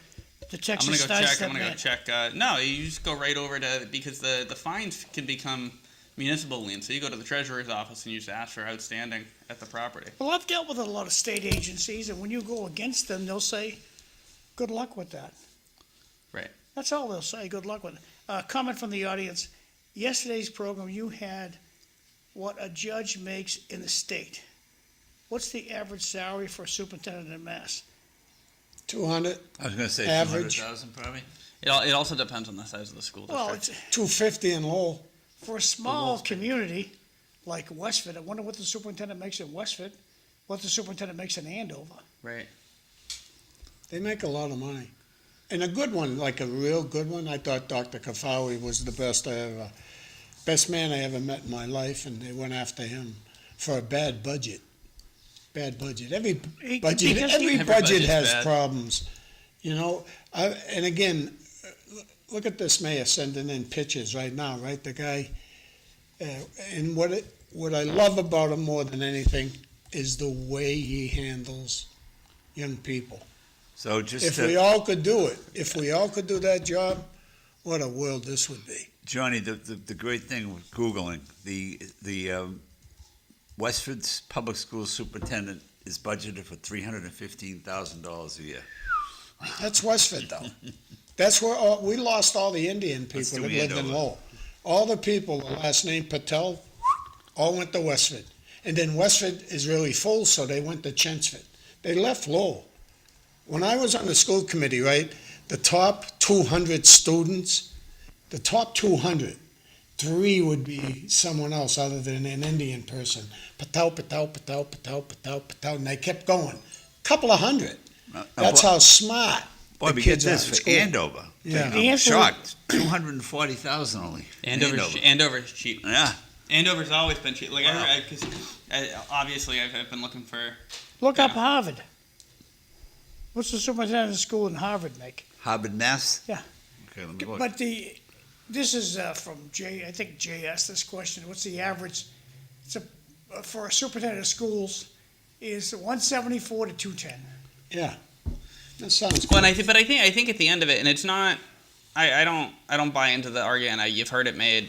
the I'm Texas gonna go check. Sidestep I'm gonna go man. check. No, you just go right over to, because the fines can become municipal liens. So you go to the treasurer's office and you just ask for outstanding at the property. Well, I've dealt with a lot of state agencies, and when you go against them, they'll say, good luck with that. Right. That's all they'll say, good luck with it. Comment from the audience. Yesterday's program, you had what a judge makes in the state. What's the average salary for a superintendent in Mass? 200, I was going to say Average. 200,000 probably. It also depends on the size of the school district. Well, it's, 250 in Lowell. for a small community like Westford, I wonder what the superintendent makes in Westford, what the superintendent makes in Andover. Right. They make a lot of money. And a good one, like a real good one, I thought Dr. Kafawi was the best man I ever met in my life, and they went after him for a bad budget. Bad budget. Every budget budget's has bad. problems, and again, look at this mayor sending in pictures right now, right? The guy, and what I love about him more than anything is the way he handles young people. So just If we all could do it, if we all could do that job, what a world this would be. Johnny, the great thing with Googling, the Westford's public school superintendent is budgeted for $315,000 a year. That's Westford, though. That's where we lost all the Indian Let's people do that lived in Andover. Lowell. All the people, the last name Patel, all went to Westford. And then Westford is really full, so they went to Chelmsford. They left Lowell. When I was on the school committee, right, the top 200 students, the top 200, 3 would be someone else other than an Indian person. Patel, Patel, Patel, Patel, Patel, Patel, and they kept going. Couple of hundred. That's how smart Boy, the we get kids are this in for school. Andover. Yeah. I'm Andover- shocked. 240,000 only. Andover's cheap. Yeah. Andover's always been cheap. Like obviously I've been looking for. Look up Yeah. Harvard. What's the superintendent of school in Harvard make? Harvard, Mass? Yeah. Okay, let me look. But this is from I think Jay asked this question. What's the average? For a superintendent of schools is 174 to 210. Yeah. That sounds Well, good. and I think at the end of it, and it's not. I don't buy into the argument. You've heard it made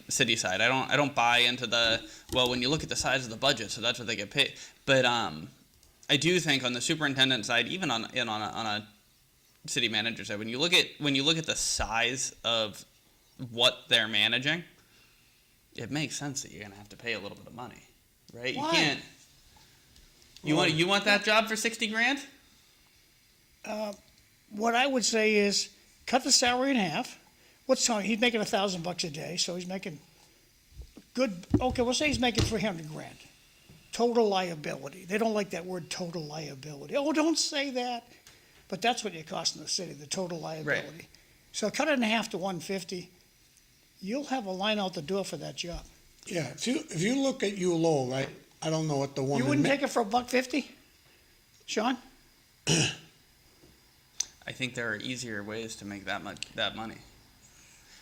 city side. I don't buy into the when you look at the size of the budget, so that's what they get paid. But I do think on the superintendent side, even on a city manager side, when you look at the size of what they're managing, it makes sense that you're gonna have to pay a little bit of money, right? Why? You can't. You want that job for $60,000? What I would say is cut the salary in half. What's Tony? He's making $1,000 a day, so he's making good. Okay, we'll say he's making $300,000. Total liability. They don't like that word, total liability. Oh, don't say that. But that's what you're costing the city, the total liability. Right. So cut it in half to 150. You'll have a line out the door for that job. Yeah, if you look at Lowell, right, I don't know what the woman. You wouldn't take it for $150, Sean? I think there are easier ways to make that money.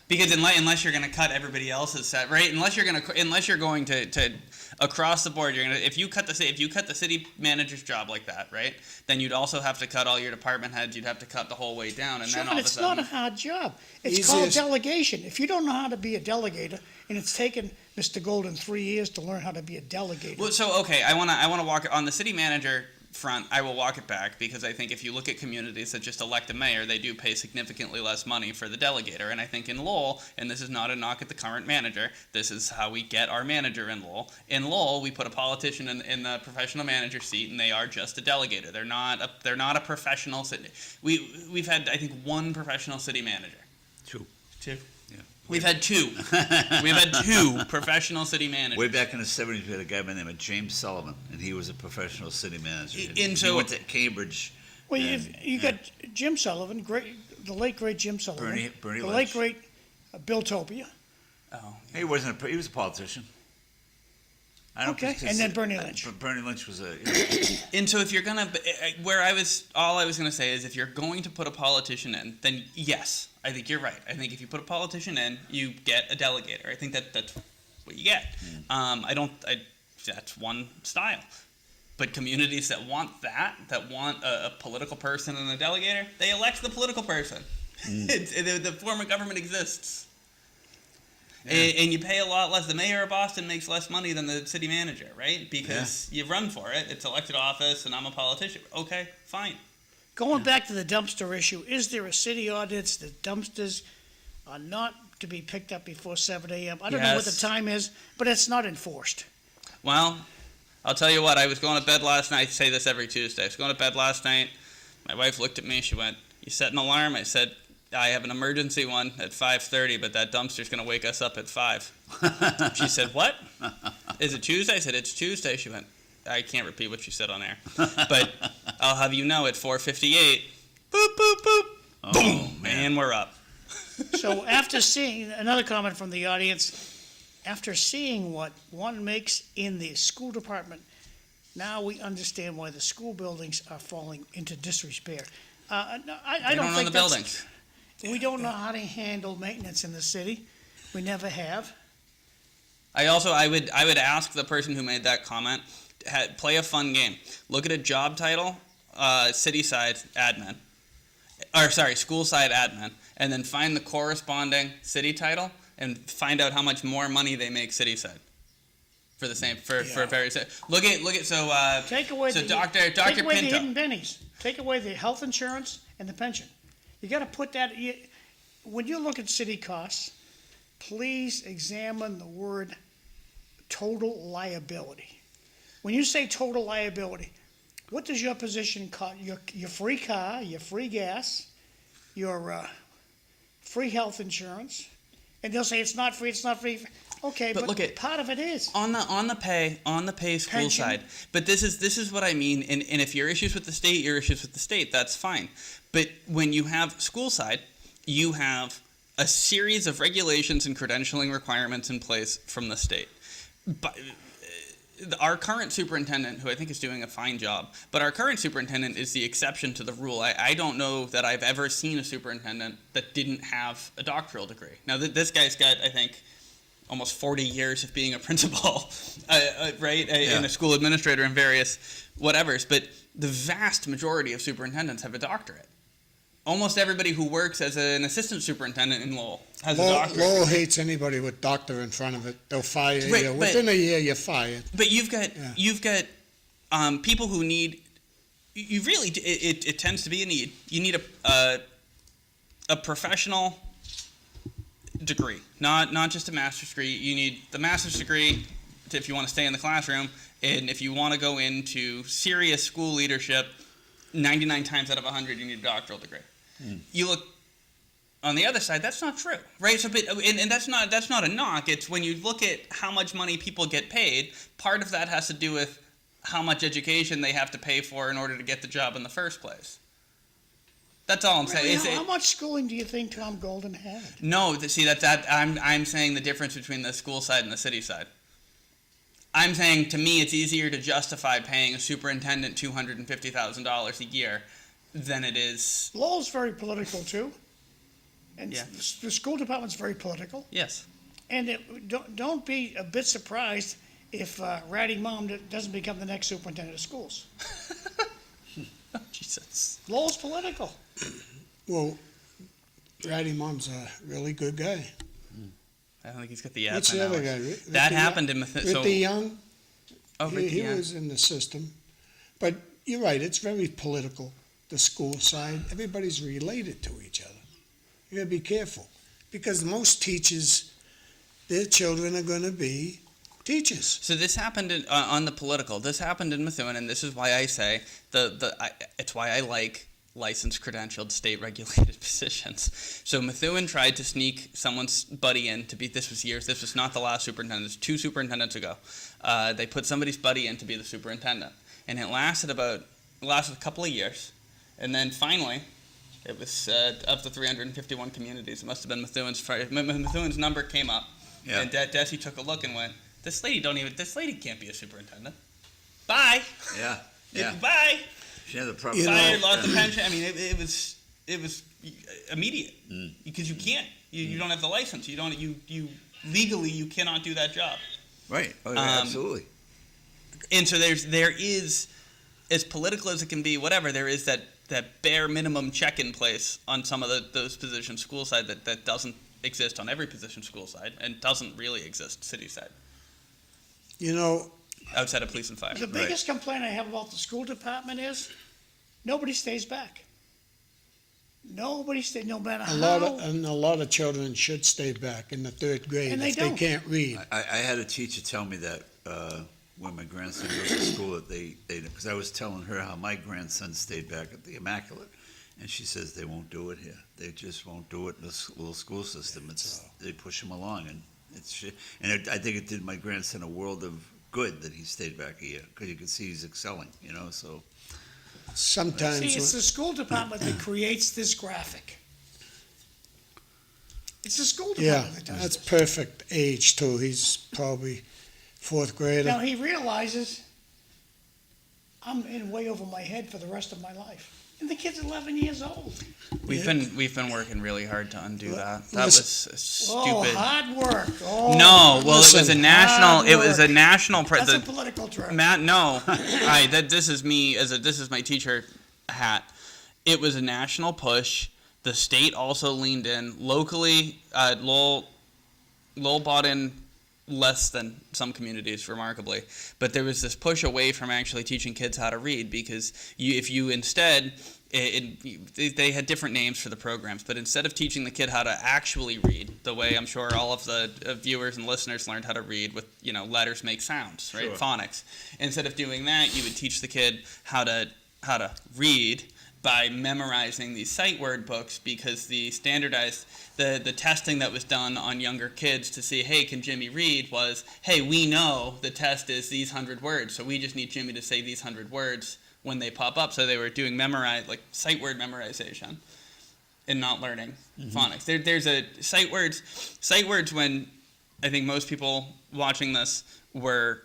Because unless you're going to cut everybody else's set, right? Unless you're going to across the board, if you cut the city manager's job like that, right? Then you'd also have to cut all your department heads. You'd have to cut the whole way down, and then all of a it's sudden, not a hard job. It's called delegation. If you don't know how to be a delegator, and it's taken Mr. Golden 3 years to learn how to be a delegator. Well, so okay, I want to walk on the city manager front. I will walk it back because I think if you look at communities that just elect a mayor, they do pay significantly less money for the delegator. And I think in Lowell, and this is not a knock at the current manager, this is how we get our manager in Lowell. In Lowell, we put a politician in the professional manager seat, and they are just a delegator. They're not a professional city. We've had, I think, one professional city manager. Two. Yeah. We've had two. We've had two professional city managers. Way back in the 70s, we had a guy by the name of James Sullivan, and he was a professional city manager. And he went to Cambridge. Well, you got Jim Sullivan, the late great Jim Sullivan, Bernie the Lynch. late great Bill Topia. Oh, He was a politician. Okay, and then Bernie Lynch. Bernie Lynch was a. And so if you're gonna, all I was gonna say is if you're going to put a politician in, then yes, I think you're right. I think if you put a politician in, you get a delegator. I think that's what you get. That's one style. But communities that want a political person and a delegator, they elect the political person. The form of government exists. Yeah. And you pay a lot less. The mayor of Boston makes less money than the city manager, right? Because you run for it. It's elected office, and I'm a politician. Okay, fine. Going back to the dumpster issue, is there a city ordinance that dumpsters are not to be picked up before 7 a.m.? I don't know what the time is, but it's not enforced. Well, I'll tell you what. I was going to bed last night. I say this every Tuesday. I was going to bed last night. My wife looked at me. She went, "You set an alarm?" I said, "I have an emergency one at 5:30, but that dumpster's going to wake us up at 5. She said, "What? Is it Tuesday?" I said, "It's Tuesday." She went, "I can't repeat what she said on air, but I'll have you know at 4:58, boop, boop, boop, boom, man. And we're up." So after seeing, another comment from the audience, after seeing what one makes in the school department, now we understand why the school buildings are falling into disrepair. I don't think own the buildings. We don't know how to handle maintenance in the city. We never have. I would ask the person who made that comment, play a fun game. Look at a job title, city side admin, school side admin, and then find the corresponding city title and find out how much more money they make city side for the same for various. Look at Take away Dr. take away Pinto. the hidden bennies. Take away the health insurance and the pension. You got to put that. When you look at city costs, please examine the word total liability. When you say total liability, what does your position cost? Your free car, your free gas, your free health insurance, and they'll say it's not free. It's not free. Okay, but look at part of it is on the pay school pension. side. But this is what I mean. And if your issues with the state, your issues with the state, that's fine. But when you have school side, you have a series of regulations and credentialing requirements in place from the state. But our current superintendent, who I think is doing a fine job, but our current superintendent is the exception to the rule. I don't know that I've ever seen a superintendent that didn't have a doctoral degree. Now, this guy's got, I think, almost 40 years of being a principal, right, and a school administrator and various whatevers. But the vast majority of superintendents have a doctorate. Almost everybody who works as an assistant superintendent in Lowell has a doctorate. Lowell hates anybody with doctor in front of it. They'll fire you. Right, Within a year, you're fired. But you've got people who need. You really, it tends to be a need. You need a professional degree, not just a master's degree. You need the master's degree if you want to stay in the classroom, and if you want to go into serious school leadership, 99 times out of 100 you need a doctoral degree. You look on the other side, that's not true, right? So, and that's not a knock. It's when you look at how much money people get paid, part of that has to do with how much education they have to pay for in order to get the job in the first place. That's all I'm saying. Really, how much schooling do you think Tom Golden had? No, I'm saying the difference between the school side and the city side. I'm saying, to me, it's easier to justify paying a superintendent $250,000 a year than it is. Lowell's very political too. And Yeah. the school department's very political. Yes. And don't be a bit surprised if Ratty Mom doesn't become the next superintendent of schools. Oh, Jesus. Lowell's political. Well, Ratty Mom's a really good guy. I don't think he's got the What's the other guy? That happened in Ricky Young. Oh, Ricky He Young. was in the system. But you're right, it's very political, the school side. Everybody's related to each other. You gotta be careful. Because most teachers, their children are gonna be teachers. So this happened on the political. This happened in Methuen, and this is why I say it's why I like licensed, credentialed, state-regulated positions. So Methuen tried to sneak someone's buddy in to be. This was not the last superintendent. This was 2 superintendents ago. They put somebody's buddy in to be the superintendent, and it lasted a couple of years, and then finally, it was of the 351 communities. It must have been Methuen's number came up, Yeah. and Desi took a look and went, This lady can't be a superintendent. Bye. Yeah, yeah. Bye. She had the proper. You know- Fired, lost the pension. I mean, it was immediate because you can't. You don't have the license. You legally you cannot do that job. Right. Oh, yeah, absolutely. And so there is, as political as it can be, whatever, there is that bare minimum check in place on some of those positions school side that doesn't exist on every position school side and doesn't really exist city side You know, outside of police and fire. The biggest complaint I have about the school department is nobody stays back. Nobody stays, no matter a how. lot of children should stay back in the 3rd grade And they if don't. they can't read. I had a teacher tell me that when my grandson goes to school that they because I was telling her how my grandson stayed back at the Immaculate, and she says they won't do it here. They just won't do it in this little school system. They push him along, and I think it did my grandson a world of good that he stayed back a year because you can see he's excelling. So Sometimes, See, it's the school department that creates this graphic. It's the school yeah, department that does that's this. perfect age too. He's probably 4th grader. Now, he realizes I'm in way over my head for the rest of my life. And the kid's 11 years old. We've been working really hard to undo that. That Listen- was Oh, stupid. hard work. Oh, No, well, it was a Listen, national. hard It was a work. national. That's a political term. Matt, no, this is me this is my teacher hat. It was a national push. The state also leaned in locally. Lowell bought in less than some communities, remarkably, but there was this push away from actually teaching kids how to read because if you instead. They had different names for the programs, but instead of teaching the kid how to actually read, the way I'm sure all of the viewers and listeners learned how to read with, letters make sounds, right? Sure. Phonics. Instead of doing that, you would teach the kid how to read by memorizing these sight word books because the standardized, the testing that was done on younger kids to see, hey, can Jimmy read was, hey, we know the test is these 100 words, so we just need Jimmy to say these 100 words when they pop up. So they were doing sight word memorization and not learning phonics. There's a sight words when I think most people watching this were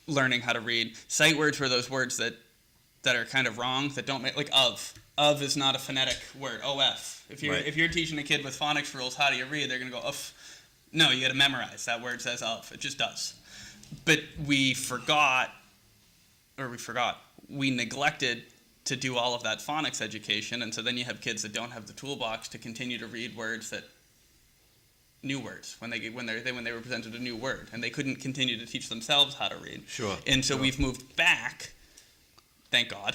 learning how to read. Sight words were those words that are kind of wrong, that don't make, like of. Of is not a phonetic word, OF. If you're teaching a kid with phonics rules, how do you read? They're going to go, of. No, you got to memorize. That word says of. It just does. But we neglected to do all of that phonics education, and so then you have kids that don't have the toolbox to continue to read new words when they were presented a new word, and they couldn't continue to teach themselves how to read. Sure. And so we've moved back, thank God,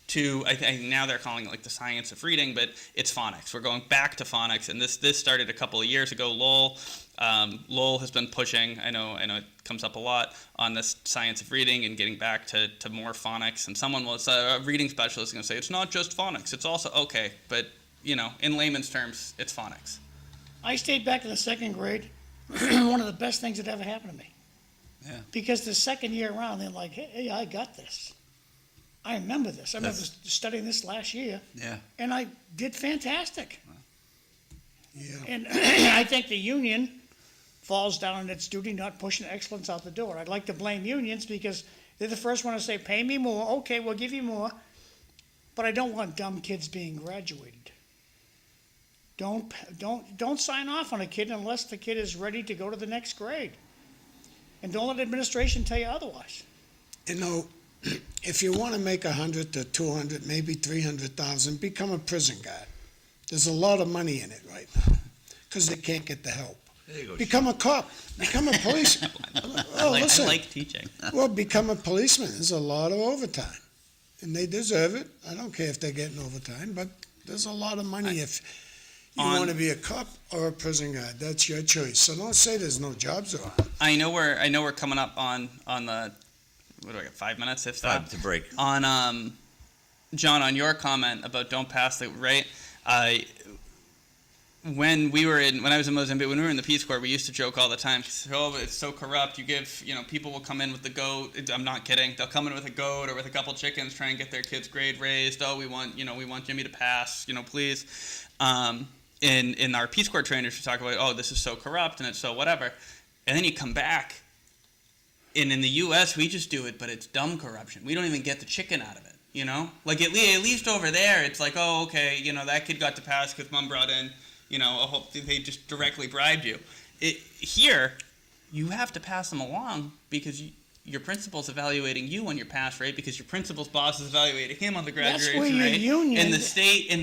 to I think now they're calling it like the science of reading, but it's phonics. We're going back to phonics, and this started a couple of years ago. Lowell has been pushing. I know it comes up a lot on this science of reading and getting back to more phonics. And someone was a reading specialist going to say it's not just phonics. It's also okay, but in layman's terms, it's phonics. I stayed back in the 2nd grade. One of the best things that ever happened to me. Yeah. Because the 2nd year around, they're like, hey, I got this. I remember this. I remember studying this last year. Yeah. And I did fantastic. Yeah. And I think the union falls down on its duty not pushing excellence out the door. I'd like to blame unions because they're the first one to say, pay me more. Okay, we'll give you more. But I don't want dumb kids being graduated. Don't sign off on a kid unless the kid is ready to go to the next grade. And don't let administration tell you otherwise. You know, if you want to make 100 to 200, maybe 300,000, become a prison guard. There's a lot of money in it right now because they can't get the help. There you go. Become a cop. Become a policeman. Oh, I listen. like teaching. Well, become a policeman. There's a lot of overtime, and they deserve it. I don't care if they're getting overtime, but there's a lot of money if you want to be a cop or a prison guard. That's your choice. So don't say there's no jobs around. I know we're coming up on the, what do I got, 5 minutes if that? 5 to break. On John, on your comment about don't pass the rate, when I was in Mozambique, when we were in the Peace Corps, we used to joke all the time, oh, it's so corrupt. You give, people will come in with the goat. I'm not kidding. They'll come in with a goat or with a couple chickens, try and get their kid's grade raised. Oh, we want Jimmy to pass, please. In our Peace Corps trainers, we talk about, oh, this is so corrupt and it's so whatever. And then you come back, and in the U.S., we just do it, but it's dumb corruption. We don't even get the chicken out of it, Like, at least over there, it's like, oh, okay, that kid got to pass because mom brought in, they just directly bribed you. Here, you have to pass them along because your principal's evaluating you on your pass rate because your principal's boss is evaluating him on the graduation rate. And the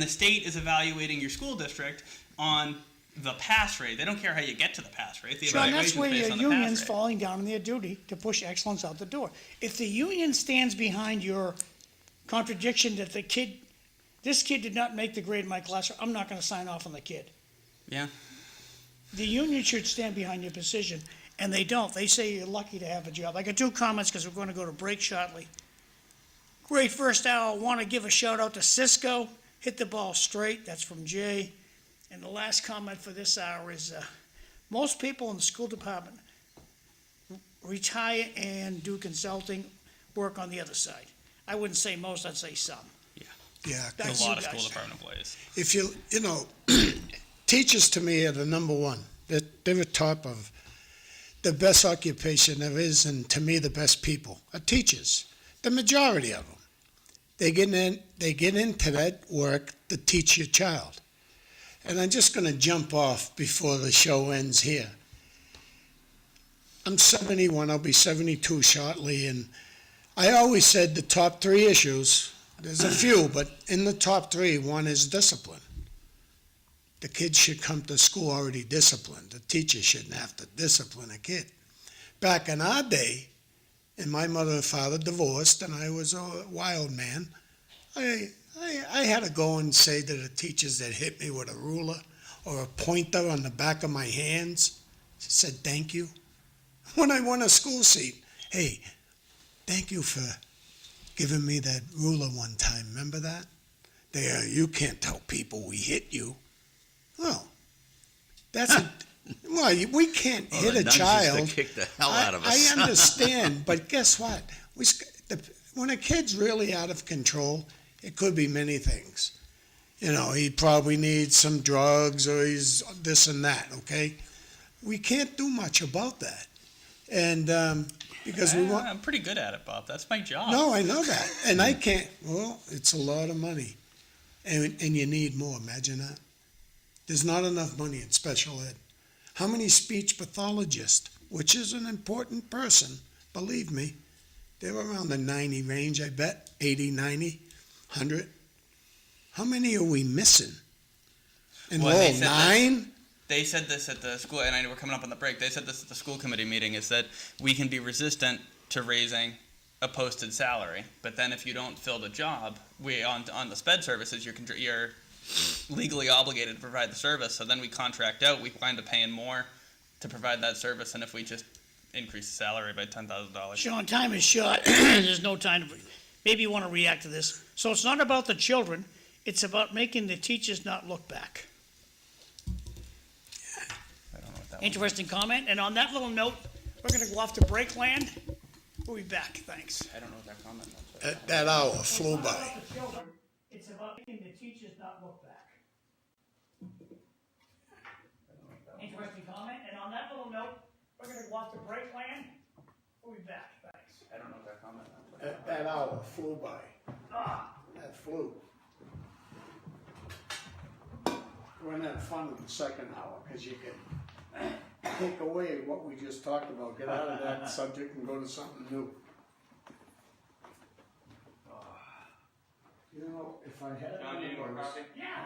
state is evaluating your school district on the pass rate. They don't care how you get to the pass rate. The John, that's where evaluation's your based on the pass union's rate. falling down on their duty to push excellence out the door. If the union stands behind your contradiction that this kid did not make the grade in my class, I'm not going to sign off on the kid. Yeah. The union should stand behind your position, and they don't. They say you're lucky to have a job. I got 2 comments because we're going to go to break shortly. Great first hour. I want to give a shout out to Cisco. Hit the ball straight. That's from Jay. And the last comment for this hour is most people in the school department retire and do consulting work on the other side. I wouldn't say most, I'd say some. Yeah, That's A lot you of guys. school department employees. if teachers to me are the number one. They're the top of the best occupation there is, and to me the best people are teachers. The majority of them. They get into that work to teach your child. And I'm just going to jump off before the show ends here. I'm 71. I'll be 72 shortly, and I always said the top 3 issues. There's a few, but in the top 3, one is discipline. The kids should come to school already disciplined. The teacher shouldn't have to discipline a kid. Back in our day, and my mother and father divorced, and I was a wild man, I had to go and say to the teachers that hit me with a ruler or a pointer on the back of my hands, said thank you. When I won a school seat, hey, thank you for giving me that ruler one time. Remember that? You can't tell people we hit you. Well, we can't hit the a nuns child. used to kick the hell out of us. I understand, but guess what? When a kid's really out of control, it could be many things. He probably needs some drugs or he's this and that, okay? We can't do much about that. And because we want... I'm pretty good at it, Bob. That's my job. No, I know that. And I can't... Well, it's a lot of money. And you need more. Imagine that. There's not enough money in special ed. How many speech pathologists, which is an important person, believe me, they're around the 90 range, I bet, 80, 90, 100. How many are we missing? And Well, they said 9? They said this at the school, and I know we're coming up on the break. They said this at the school committee meeting, is that we can be resistant to raising a posted salary, but then if you don't fill the job, on the SPED services, you're legally obligated to provide the service. So then we contract out. We wind up paying more to provide that service than if we just increase the salary by $10,000. Sean, time is short. There's no time to... Maybe you want to react to this. So it's not about the children. It's about making the teachers not look back. I don't know what that Interesting comment. And on that little note, we're going to go off to break land. We'll be back. Thanks. I don't know what that comment was. That hour flew by. It's about making the teachers not look back. Interesting comment. And on that little note, we're going to go off to break land. We'll be back. Thanks. I don't know what that comment was. That hour flew by. That flew. we're gonna have fun with the second hour, because you can take away what we just talked about, get out of that subject and go to something new. You know, if I had. John, do you need more coffee? Yeah.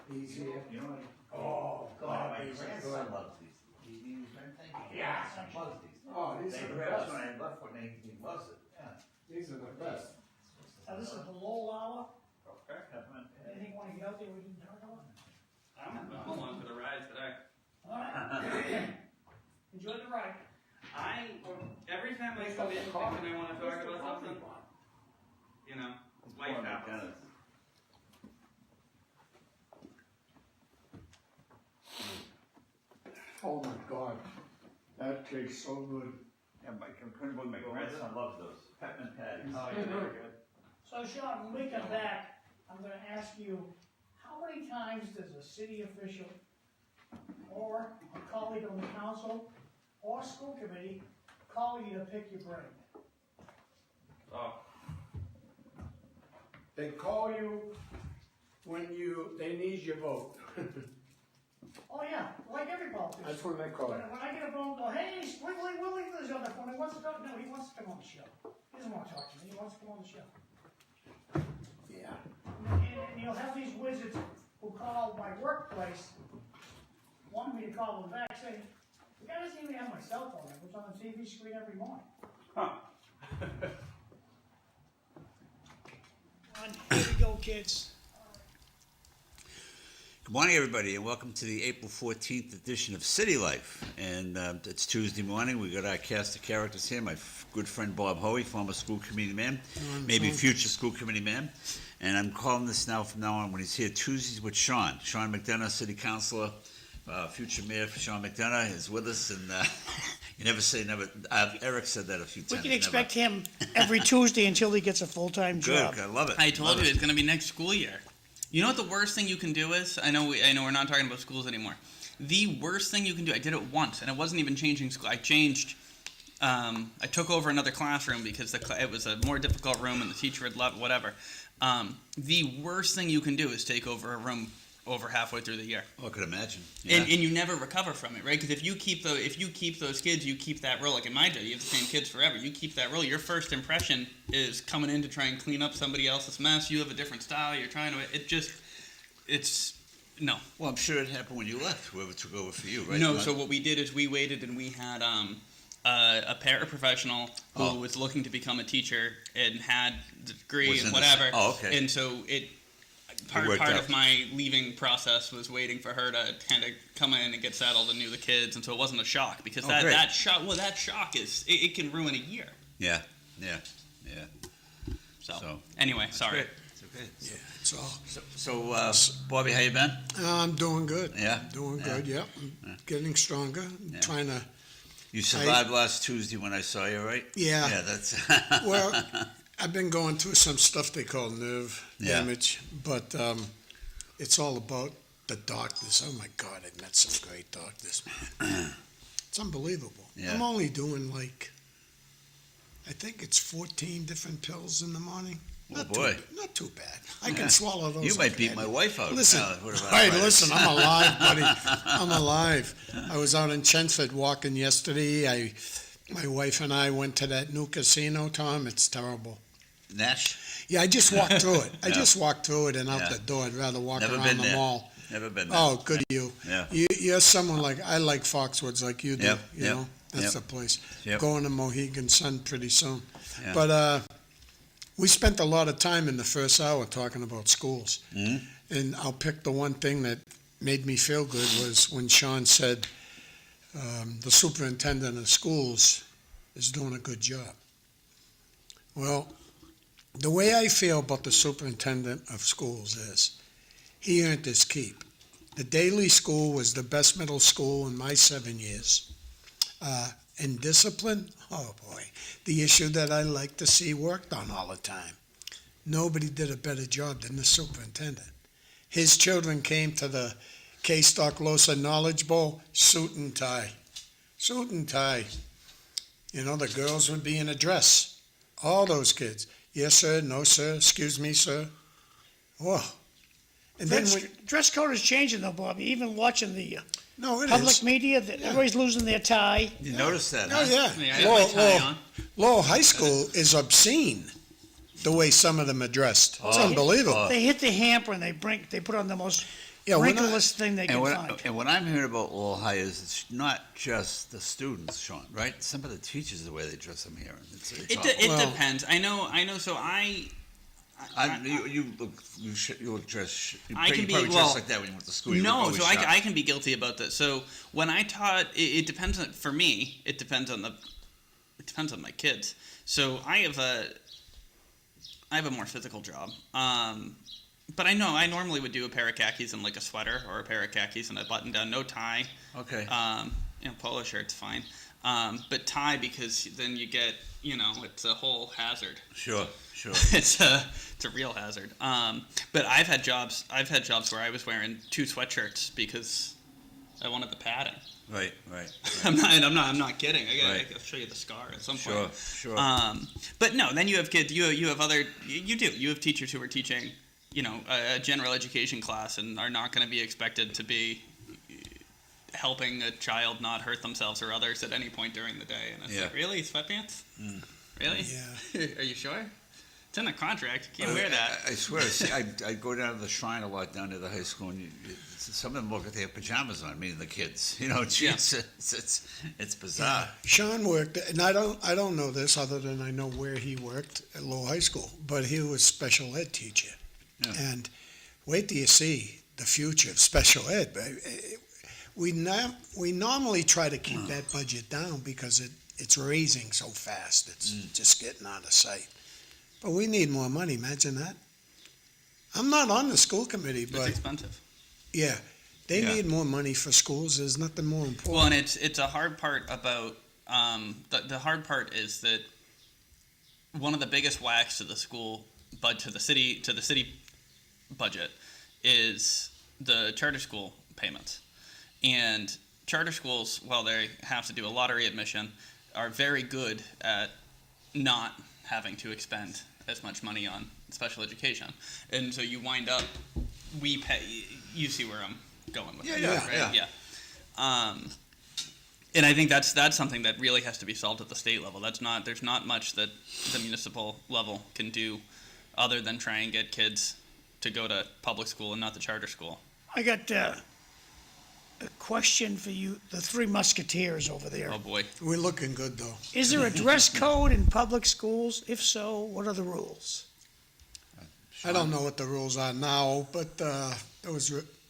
These here. You know, Oh, God, my these are grandson good. loves these. He was very thankful. Yeah. My son loves these. Oh, these They are the grabbed best. when I left when he loves it. Yeah. These are the best. Now, this is the Lowell hour. Okay. Peppermint. Anything want to get out there we didn't talk about? I'm along for the ride today. All right. Enjoy the ride. Every time I come in thinking I want to talk about something, you know, life happens. Oh my God, that tastes so good. Yeah, my grandson loves those peppermint patties. Oh, yeah, they're good. So Sean, when we come back, I'm gonna ask you, how many times does a city official or a colleague on the council or school committee call you to pick your brain? Oh, They call you when they need your vote. Oh, yeah, like every politician. That's when they call When you. I get a phone call, hey, Willie lives on the phone, he wants to talk, no, he wants to come on the show. He doesn't want to talk to me, he wants to come on the show. Yeah. And you'll have these wizards who call my workplace, want me to call them back, saying, the guy doesn't even have my cell phone, it was on the TV screen every morning. Here we go, kids. Good morning, everybody, and welcome to the April 14th edition of City Life. And it's Tuesday morning. We got our cast of characters here. My good friend Bob Hoey, former school committee man, maybe future school committee man. And I'm calling this now from now on when he's here Tuesdays with Sean. Sean McDonough, City Councilor, future Mayor Sean McDonough is with us. And you never say never. Eric said that a few We times. can expect him every Tuesday until he gets a full-time Good, job. I love it. I told Love you it. it's gonna be next school year. You know what the worst thing you can do is? I know we're not talking about schools anymore. The worst thing you can do. I did it once, and it wasn't even changing school. I changed. I took over another classroom because it was a more difficult room, and the teacher had left. Whatever. The worst thing you can do is take over a room over halfway through the year. Oh, I could imagine. Yeah. And you never recover from it, right? Because if you keep those kids, you keep that role. Like in my job, you have the same kids forever. You keep that role. Your first impression is coming in to try and clean up somebody else's mess. You have a different style. You're trying to. It's no. Well, I'm sure it happened when you left. Whoever took over for you, right? No. So what we did is we waited and we had a paraprofessional who was looking to become a teacher and had the degree Was in and the- whatever. oh, okay. And so part worked of out. my leaving process was waiting for her to kind of come in and get settled and knew the kids, and so it wasn't a shock because Oh, great. that shock is it can ruin a year. Yeah. So anyway, sorry. Great. It's okay. Yeah, it's all. So, Bobby, how you been? I'm doing good. Yeah? Doing Yeah. good, yep. I'm getting stronger. Yeah. Trying to, You survived last Tuesday when I saw you, right? yeah. Yeah, that's. Well, I've been going through some stuff they call nerve Yeah. damage, but it's all about the doctors. Oh my God, I've met some great doctors, man. It's unbelievable. Yeah. I'm only doing I think it's 14 different pills in the morning. Oh, boy. Not too bad. I can swallow those. You might like beat that. my wife out. Listen, What about hey, arthritis? listen, I'm alive, buddy. I'm alive. I was out in Chenford walking yesterday. My wife and I went to that new casino, Tom. It's terrible. Nash? Yeah, I just walked through it. I Yeah. just walked through it and out Yeah. the door. I'd rather walk Never around been the there. mall. Never been there. Oh, good you. Yeah. You're someone I like Foxwoods like you do. Yep, You yep, know, that's yep. the place. Yep. Going to Mohegan Sun pretty soon. Yeah. But we spent a lot of time in the first hour talking about schools. Mhm. And I'll pick the one thing that made me feel good was when Sean said the superintendent of schools is doing a good job. Well, the way I feel about the superintendent of schools is he earned his keep. The Daily School was the best middle school in my 7 years. In discipline, oh boy, the issue that I like to see worked on all the time. Nobody did a better job than the superintendent. His children came to the K-Stock-Losa Knowledge Bowl, suit and tie. Suit and tie. You know, the girls would be in a dress. All those kids. Yes, sir. No, sir. Excuse me, sir. Whoa. And then Dress code is changing though, Bobby, even watching the no, it public is. media, that everybody's losing their tie. You notice that, Oh, huh? yeah. Yeah, I have my tie on. Lowell High School is obscene, the way some of them are dressed. It's Oh. unbelievable. They hit the hamper and they put on the most Yeah, we're not- wrinkleless thing they can find. And what I'm hearing about Lowell High is it's not just the students, Sean, right? Some of the teachers, the way they dress, I'm hearing. It's awful. It depends. I know. So You look dressed. You I can be- probably well, dressed like that when you went to school. You look no. always So sharp. I can be guilty about that. So when I taught, it depends on. For me, it depends on my kids. So I have a more physical job. But I know I normally would do a pair of khakis and like a sweater, or a pair of khakis and a button down, no tie. Okay. Polo shirt's fine. But tie, because then you get, it's a whole hazard. Sure. It's a real hazard. But I've had jobs where I was wearing 2 sweatshirts because I wanted the padding. Right. I'm not kidding. I'll show you the scar at some point. Sure. But no, then you have kids. You have teachers who are teaching, a general education class and are not going to be expected to be helping a child not hurt themselves or others at any point during the day. And it's like, really, sweatpants? Really? Yeah. Are you sure? It's in the contract. You can't wear that. I swear, I go down to the Shrine a lot down near the high school, and some of them look like they have pajamas on, meaning the kids. It's bizarre. Sean worked, and I don't know this other than I know where he worked at Lowell High School, but he was special ed teacher. Yeah. And wait till you see the future of special ed. We normally try to keep that budget down because it's raising so fast. It's just getting out of sight. But we need more money. Imagine that. I'm not on the school committee, It's but expensive. yeah, they Yeah. need more money for schools. There's nothing more important. Well, and it's a hard part about the hard part is that one of the biggest whacks to the school, but to the city budget, is the charter school payments. And charter schools, while they have to do a lottery admission, are very good at not having to expend as much money on special education. And so you wind up, we pay, you see where I'm going with it, Yeah. right? Yeah. And I think that's something that really has to be solved at the state level. There's not much that the municipal level can do other than try and get kids to go to public school and not the charter school. I got a question for you, the 3 Musketeers over there. Oh boy. We're looking good, though. Is there a dress code in public schools? If so, what are the rules? I don't know what the rules are now, but I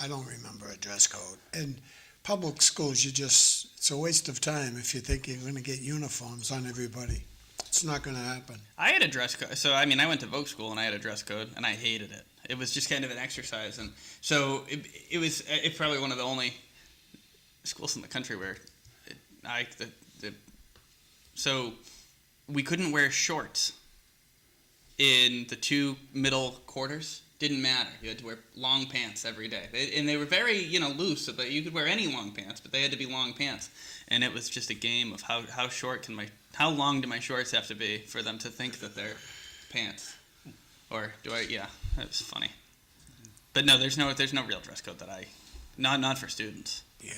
don't remember a dress code. And public schools, it's a waste of time if you think you're going to get uniforms on everybody. It's not going to happen. I had a dress code. So, I went to Voc school and I had a dress code and I hated it. It was just kind of an exercise. And so it's probably one of the only schools in the country where so we couldn't wear shorts in the 2 middle quarters. Didn't matter. You had to wear long pants every day. And they were very, loose, so that you could wear any long pants, but they had to be long pants. And it was just a game of how long do my shorts have to be for them to think that they're pants? Or do I, yeah, it was funny. But no, there's no real dress code not for students. Yeah,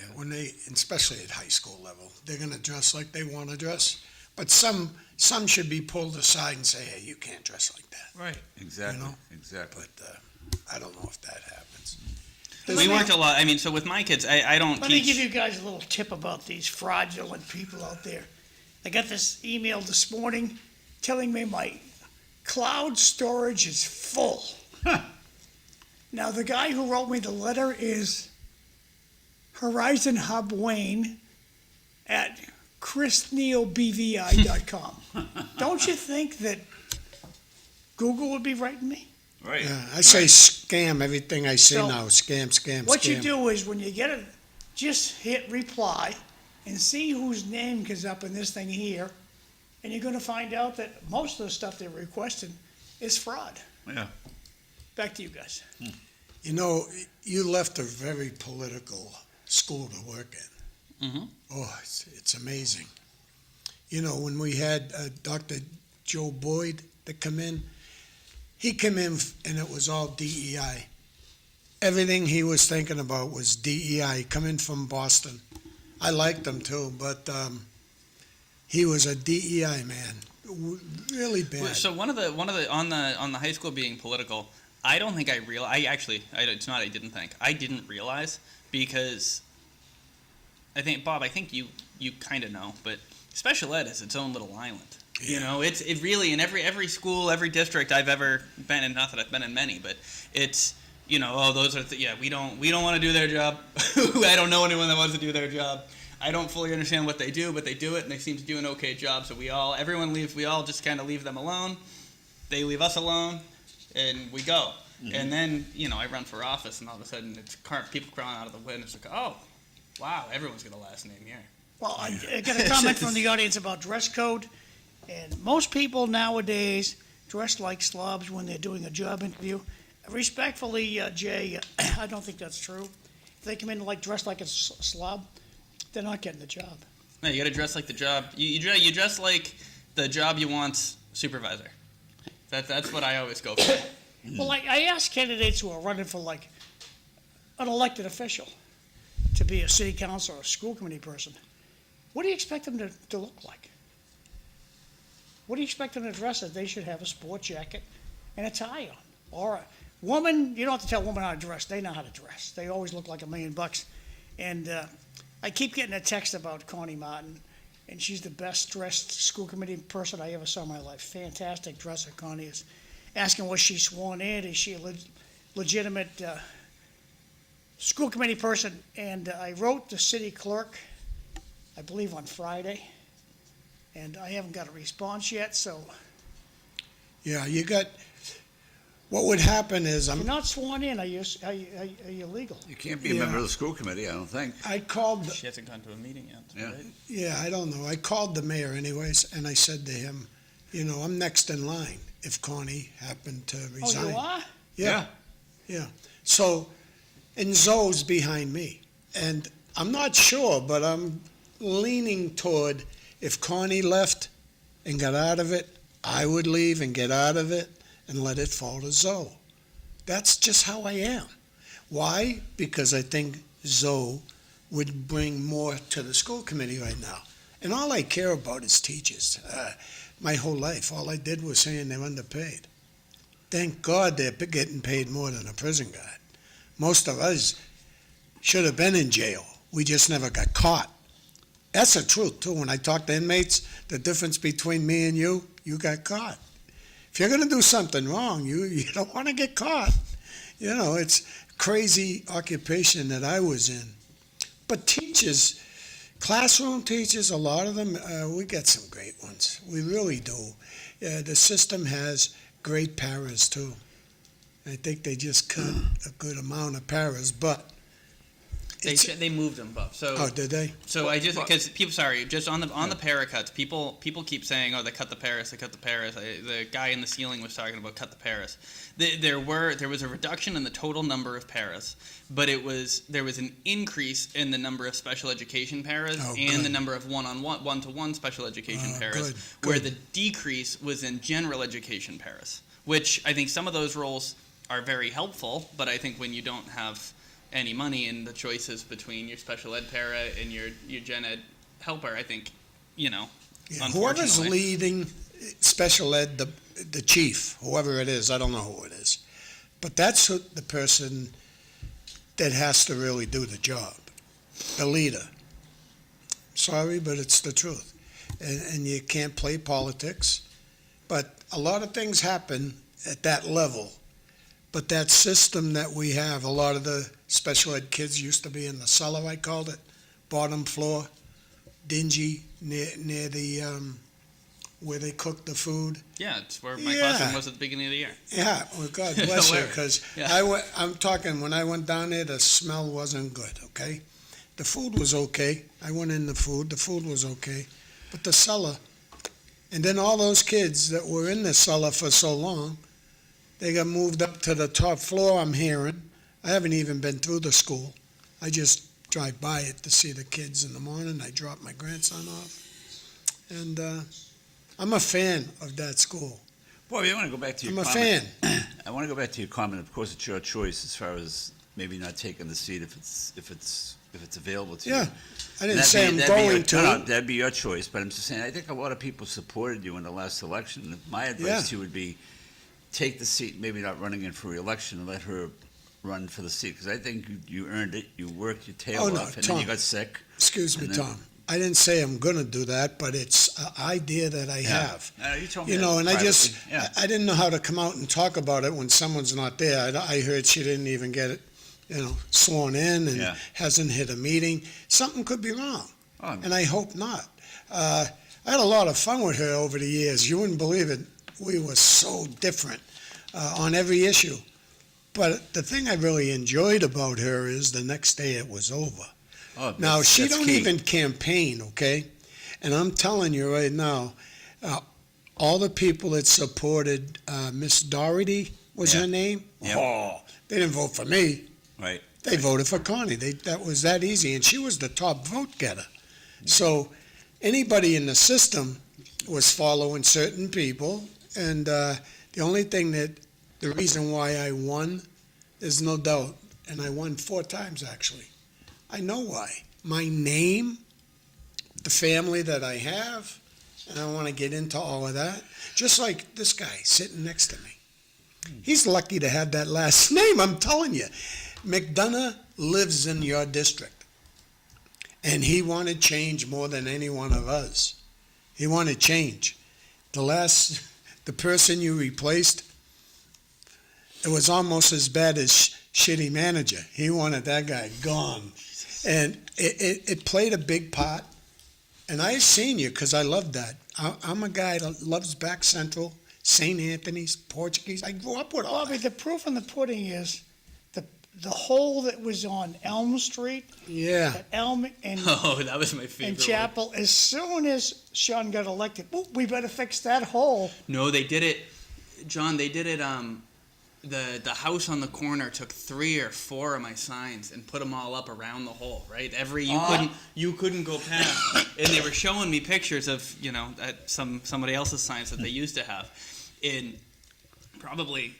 especially at high school level, they're going to dress like they want to dress. But some should be pulled aside and say, hey, you can't dress like that. Right. Exactly. But I don't know if that happens. We worked a lot. So with my kids, I don't Let teach. me give you guys a little tip about these fraudulent people out there. I got this email this morning telling me my cloud storage is full. Now, the guy who wrote me the letter is Horizon Hub Wayne at chrisneilbvi.com. Don't you think that Google would be writing me? Right. Yeah, I say scam everything I see So, now. Scam. What you do is when you get it, just hit reply and see whose name comes up in this thing here, and you're going to find out that most of the stuff they're requesting is fraud. Yeah. Back to you guys. You left a very political school to work in. Mhm. Oh, it's amazing. When we had Dr. Joe Boyd that come in, he came in and it was all DEI. everything he was thinking about was DEI, coming from Boston. I liked him too, but he was a DEI man, really bad. So one of the on the high school being political, I don't think I it's not I didn't think. I didn't realize because I think Bob, I think you kind of know, but special ed is its own little island. Yeah. You know, it really in every school, every district I've ever been in, not that I've been in many, but it's, you know, oh, those are we don't want to do their job. I don't know anyone that wants to do their job. I don't fully understand what they do, but they do it and they seem to do an okay job. So we all just kind of leave them alone. They leave us alone and we go. Mm-hmm. And then, you know, I run for office and all of a sudden it's people crawling out of the wind. It's like, oh, wow, everyone's got a last name here. Well, I got a comment from the audience about dress code, and most people nowadays dress like slobs when they're doing a job interview. Respectfully, Jay, I don't think that's true. If they come in dressed like a slob, they're not getting the job. No, you got to dress like the job. You dress like the job you want supervisor. That's what I always go for. Well, I ask candidates who are running for an elected official to be a city council or a school committee person, what do you expect them to look like? What do you expect them to dress as? They should have a sport jacket and a tie on. Or a woman, you don't have to tell a woman how to dress. They know how to dress. They always look like $1 million. And I keep getting a text about Connie Martin, and she's the best dressed school committee person I ever saw in my life. Fantastic dresser, Connie is. Asking was she sworn in? Is she a legitimate school committee person? And I wrote the city clerk, I believe on Friday, and I haven't got a response yet, so. Yeah, what would happen is If you're not sworn in, are you legal? You can't be a member of the school committee, I don't think. I called, She hasn't gone to a meeting yet. Yeah. Right? yeah, I don't know. I called the mayor anyways, and I said to him, you know, I'm next in line if Connie happened to resign. Oh, you are? Yeah. So, and Zoe's behind me. And I'm not sure, but I'm leaning toward if Connie left and got out of it, I would leave and get out of it and let it fall to Zoe. That's just how I am. Why? Because I think Zoe would bring more to the school committee right now. And all I care about is teachers. My whole life, all I did was saying they're underpaid. Thank God they're getting paid more than a prison guard. Most of us should have been in jail. We just never got caught. That's the truth, too. When I talk to inmates, the difference between me and you got caught. If you're going to do something wrong, you don't want to get caught. You know, it's crazy occupation that I was in. But teachers, classroom teachers, a lot of them, we get some great ones. We really do. The system has great paras, too. I think they just cut a good amount of paras, but They moved them, Bob. So oh, did they? So I just because people just on the para cuts, people keep saying, oh, they cut the paras, they cut the paras. The guy in the ceiling was talking about cut the paras. There was a reduction in the total number of paras, but there was an increase in the number of special education paras and the number of one-to-one special education paras, good. where the decrease was in general education paras, which I think some of those roles are very helpful, but I think when you don't have any money in the choices between your special ed para and your gen ed helper, I think, whoever's leading special ed, the chief, whoever it is, I don't know who it is, but that's the person that has to really do the job, the leader. Sorry, but it's the truth. And you can't play politics, but a lot of things happen at that level. But that system that we have, a lot of the special ed kids used to be in the cellar, I called it, bottom floor, dingy, near the, where they cook the food. Yeah, it's where my classroom was at the beginning of the year. Yeah, well, God bless you, because Yeah. I'm talking, when I went down there, the smell wasn't good, okay? The food was okay. I went in the food was okay. But the cellar, and then all those kids that were in the cellar for so long, they got moved up to the top floor, I'm hearing. I haven't even been through the school. I just drive by it to see the kids in the morning. I drop my grandson off. And I'm a fan of that school. Boy, I want to go back to your I'm comment. a fan. I want to go back to your comment. Of course, it's your choice as far as maybe not taking the seat if it's available to you. Yeah, I didn't That'd say be- I'm that'd be going your- to. no, that'd be your choice, but I'm just saying, I think a lot of people supported you in the last election. My advice to you would be, take the seat, maybe not running in for re-election, and let her run for the seat, because I think you earned it. You worked your tail Oh, no, off, and then you Tom. got sick. Excuse me, And then- Tom. I didn't say I'm gonna do that, but it's an idea that I have. You told me You that know, and I just, privately. Yeah. I didn't know how to come out and talk about it when someone's not there. I heard she didn't even get it, sworn in and Yeah. hasn't hit a meeting. Something could be wrong, Oh, and I hope not. I had a lot of fun with her over the years. You wouldn't believe it. We were so different on every issue. But the thing I really enjoyed about her is the next day it was over. Oh, Now, that's- she that's don't key. even campaign, okay? And I'm telling you right now, all the people that supported Miss Doherty was Yeah. her name. Yep. Oh, they didn't vote for me. Right. They voted for Connie. That was that easy, and she was the top vote getter. So anybody in the system was following certain people, and the only thing the reason why I won, there's no doubt, and I won 4 times actually. I know why. My name, the family that I have, and I don't want to get into all of that. Just like this guy sitting next to me. He's lucky to have that last name, I'm telling you. McDonough lives in your district, and he wanted change more than any one of us. He wanted change. The person you replaced, it was almost as bad as shitty manager. He wanted that guy gone. And it played a big part. And I've seen you because I love that. I'm a guy that loves Back Central, St. Anthony's, Portuguese. I grew up with all Bobby, that. the proof in the pudding is the hole that was on Elm Street, Yeah. at Elm and Oh, that was my favorite. and one. Chapel, as soon as Sean got elected, "Ooh, we better fix that hole." No, they did it, John. They did it. The house on the corner took 3 or 4 of my signs and put them all up around the hole. Right, you couldn't go past. And they were showing me pictures of somebody else's signs that they used to have. In probably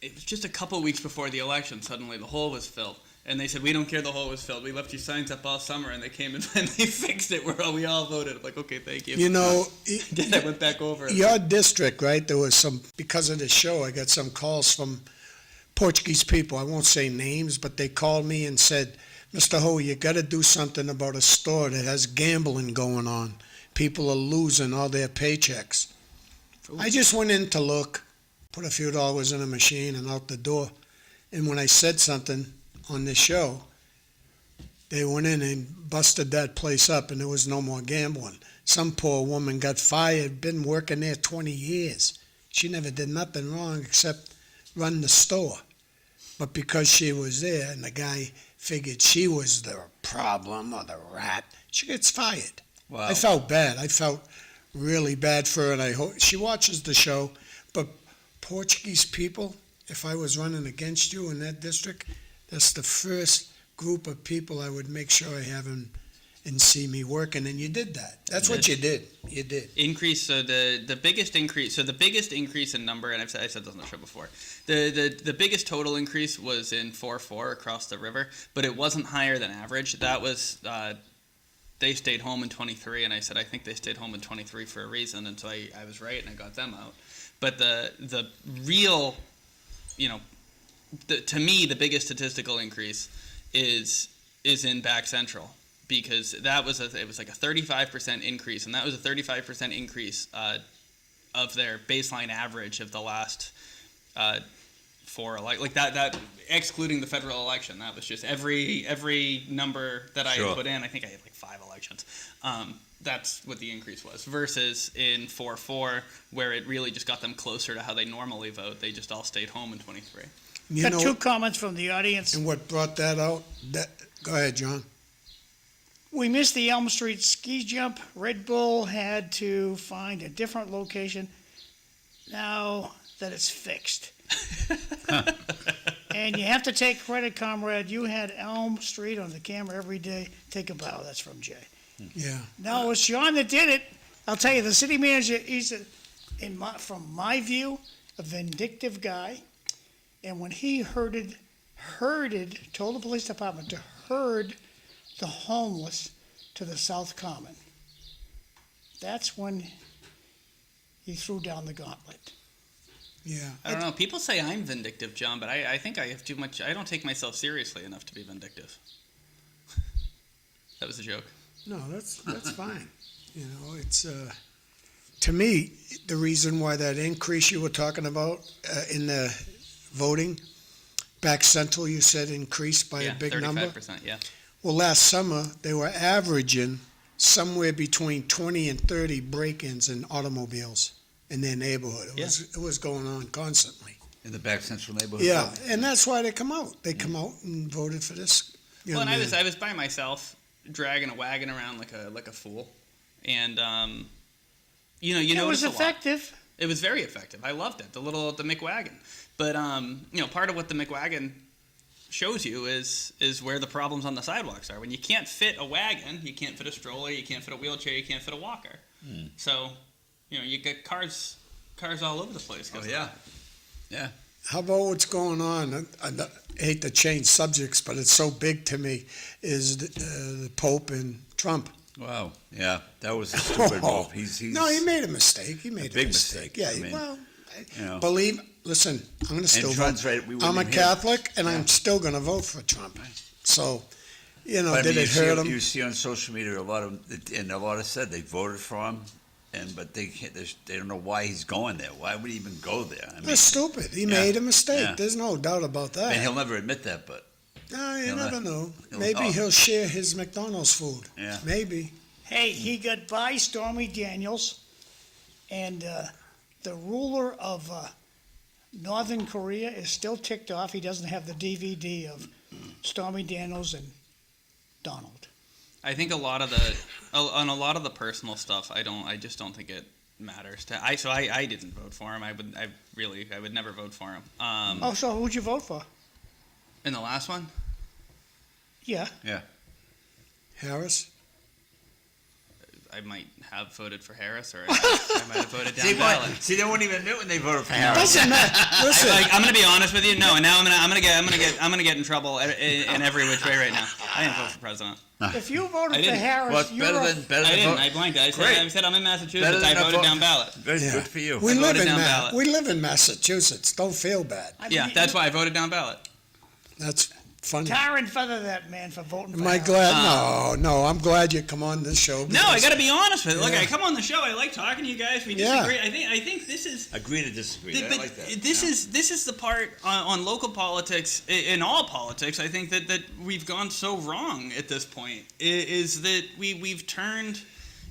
it was just a couple weeks before the election. Suddenly the hole was filled. And they said, "We don't care, the hole was filled. We left your signs up all summer," and they came and they fixed it. We all voted. I'm like, okay, thank you. You know, Then I went back over. your district, right? There was because of the show, I got some calls from Portuguese people. I won't say names, but they called me and said, "Mr. Hoey, you got to do something about a store that has gambling going on. People are losing all their paychecks." Ooh. I just went in to look, put a few dollars in a machine and out the door. And when I said something on this show, they went in and busted that place up, and there was no more gambling. Some poor woman got fired, been working there 20 years. She never did nothing wrong except run the store. But because she was there and the guy figured she was the problem or the rat, she gets fired. Wow. I felt bad. I felt really bad for her, and I hope she watches the show. But Portuguese people, if I was running against you in that district, that's the first group of people I would make sure I have and see me working, and you did that. That's what you did. You did. Increase. So the biggest increase. So the biggest increase in number, and I said this on the show before. The biggest total increase was in 4-4 across the river, but it wasn't higher than average. That was they stayed home in 23, and I said I think they stayed home in 23 for a reason, and so I was right, and I got them out. But the real, to me, the biggest statistical increase is in Back Central, because it was like a 35% increase, and that was a 35% increase of their baseline average of the last 4 like that excluding the federal election. That was just every number that I Sure. had put in. I think I had like 5 elections. That's what the increase was, versus in 4-4, where it really just got them closer to how they normally vote. They just all stayed home in 23. You Got know, 2 comments from the audience. and what brought that out? Go ahead, John. We missed the Elm Street ski jump. Red Bull had to find a different location now that it's fixed. And you have to take credit, comrade. You had Elm Street on the camera every day. Take a bow. That's from Jay. Yeah. No, it was Sean that did it. I'll tell you, the city manager, he's, from my view, a vindictive guy. And when he told the police department to herd the homeless to the South Common. That's when he threw down the gauntlet. Yeah. I don't know. People say I'm vindictive, John, but I think I have too much. I don't take myself seriously enough to be vindictive. That was a joke. No, that's fine. You know, it's to me the reason why that increase you were talking about in the voting back central, you said increased by a big 35%, number. Yeah. Well, last summer they were averaging somewhere between 20 and 30 break-ins in automobiles in their neighborhood. It was going on constantly. In the back central neighborhood. Yeah, and that's why they come out. They come out and voted for this. Well, and man. I was by myself, dragging a wagon around like a fool, and you It was notice a lot. effective. It was very effective. I loved it, the McWagon. But part of what the McWagon shows you is where the problems on the sidewalks are. When you can't fit a wagon, you can't fit a stroller, you can't fit a wheelchair, you can't fit a walker. So, you get cars all over the place. Oh yeah, yeah. How about what's going on? I hate to change subjects, but it's so big to me, is the Pope and Trump. Wow. Yeah, that was a stupid move. He's No, he made a mistake. He made a big mistake. mistake. Yeah, I mean, well, you know. listen, I'm going to still Trump's vote. right, we wouldn't I'm a even hear it. Catholic, and Yeah. I'm still going to vote for Trump. So, But, I did mean, it hurt him? You see on social media a lot of said they voted for him, but they can't. They don't know why he's going there. Why would he even go there? I mean, That's stupid. He made a mistake. Yeah. There's no doubt about that. and he'll never admit that. But No, you he'll never not- know. he'll Maybe not. he'll share his McDonald's food. Yeah. Maybe. Hey, he got by Stormy Daniels, and the ruler of Northern Korea is still ticked off. He doesn't have the DVD of Stormy Daniels and Donald. I think on a lot of the personal stuff, I just don't think it matters. I didn't vote for him. I would never vote for him. So who'd you vote for? In the last one, Yeah. Harris? I might have voted for Harris, or I might have voted down ballot. See, they won't even admit when they voted for Harris. Doesn't matter. Listen, I'm gonna be honest with you. No, and now I'm gonna get in trouble in every which way right now. I didn't vote for president. If you voted I for didn't. Harris, What's you're better a- than I didn't. vote? I blanked. I Great. said I'm in Better Massachusetts. than I not voted vote. down ballot. Very Yeah. good for you. we I live voted in down ballot. we live in Massachusetts. Don't feel bad. I Yeah, mean, that's why I voted down ballot. That's funny. tar and feather that man for voting for Am I Harris. glad? No, I'm glad you come on this show. No, I because- got to be honest with you. Look, Yeah. I come on the show. I like talking to you guys. We Yeah. disagree. I think this is. Agree to disagree. I But like that. this is the part on local politics, in all politics. I think that we've gone so wrong at this point. Is that we've turned,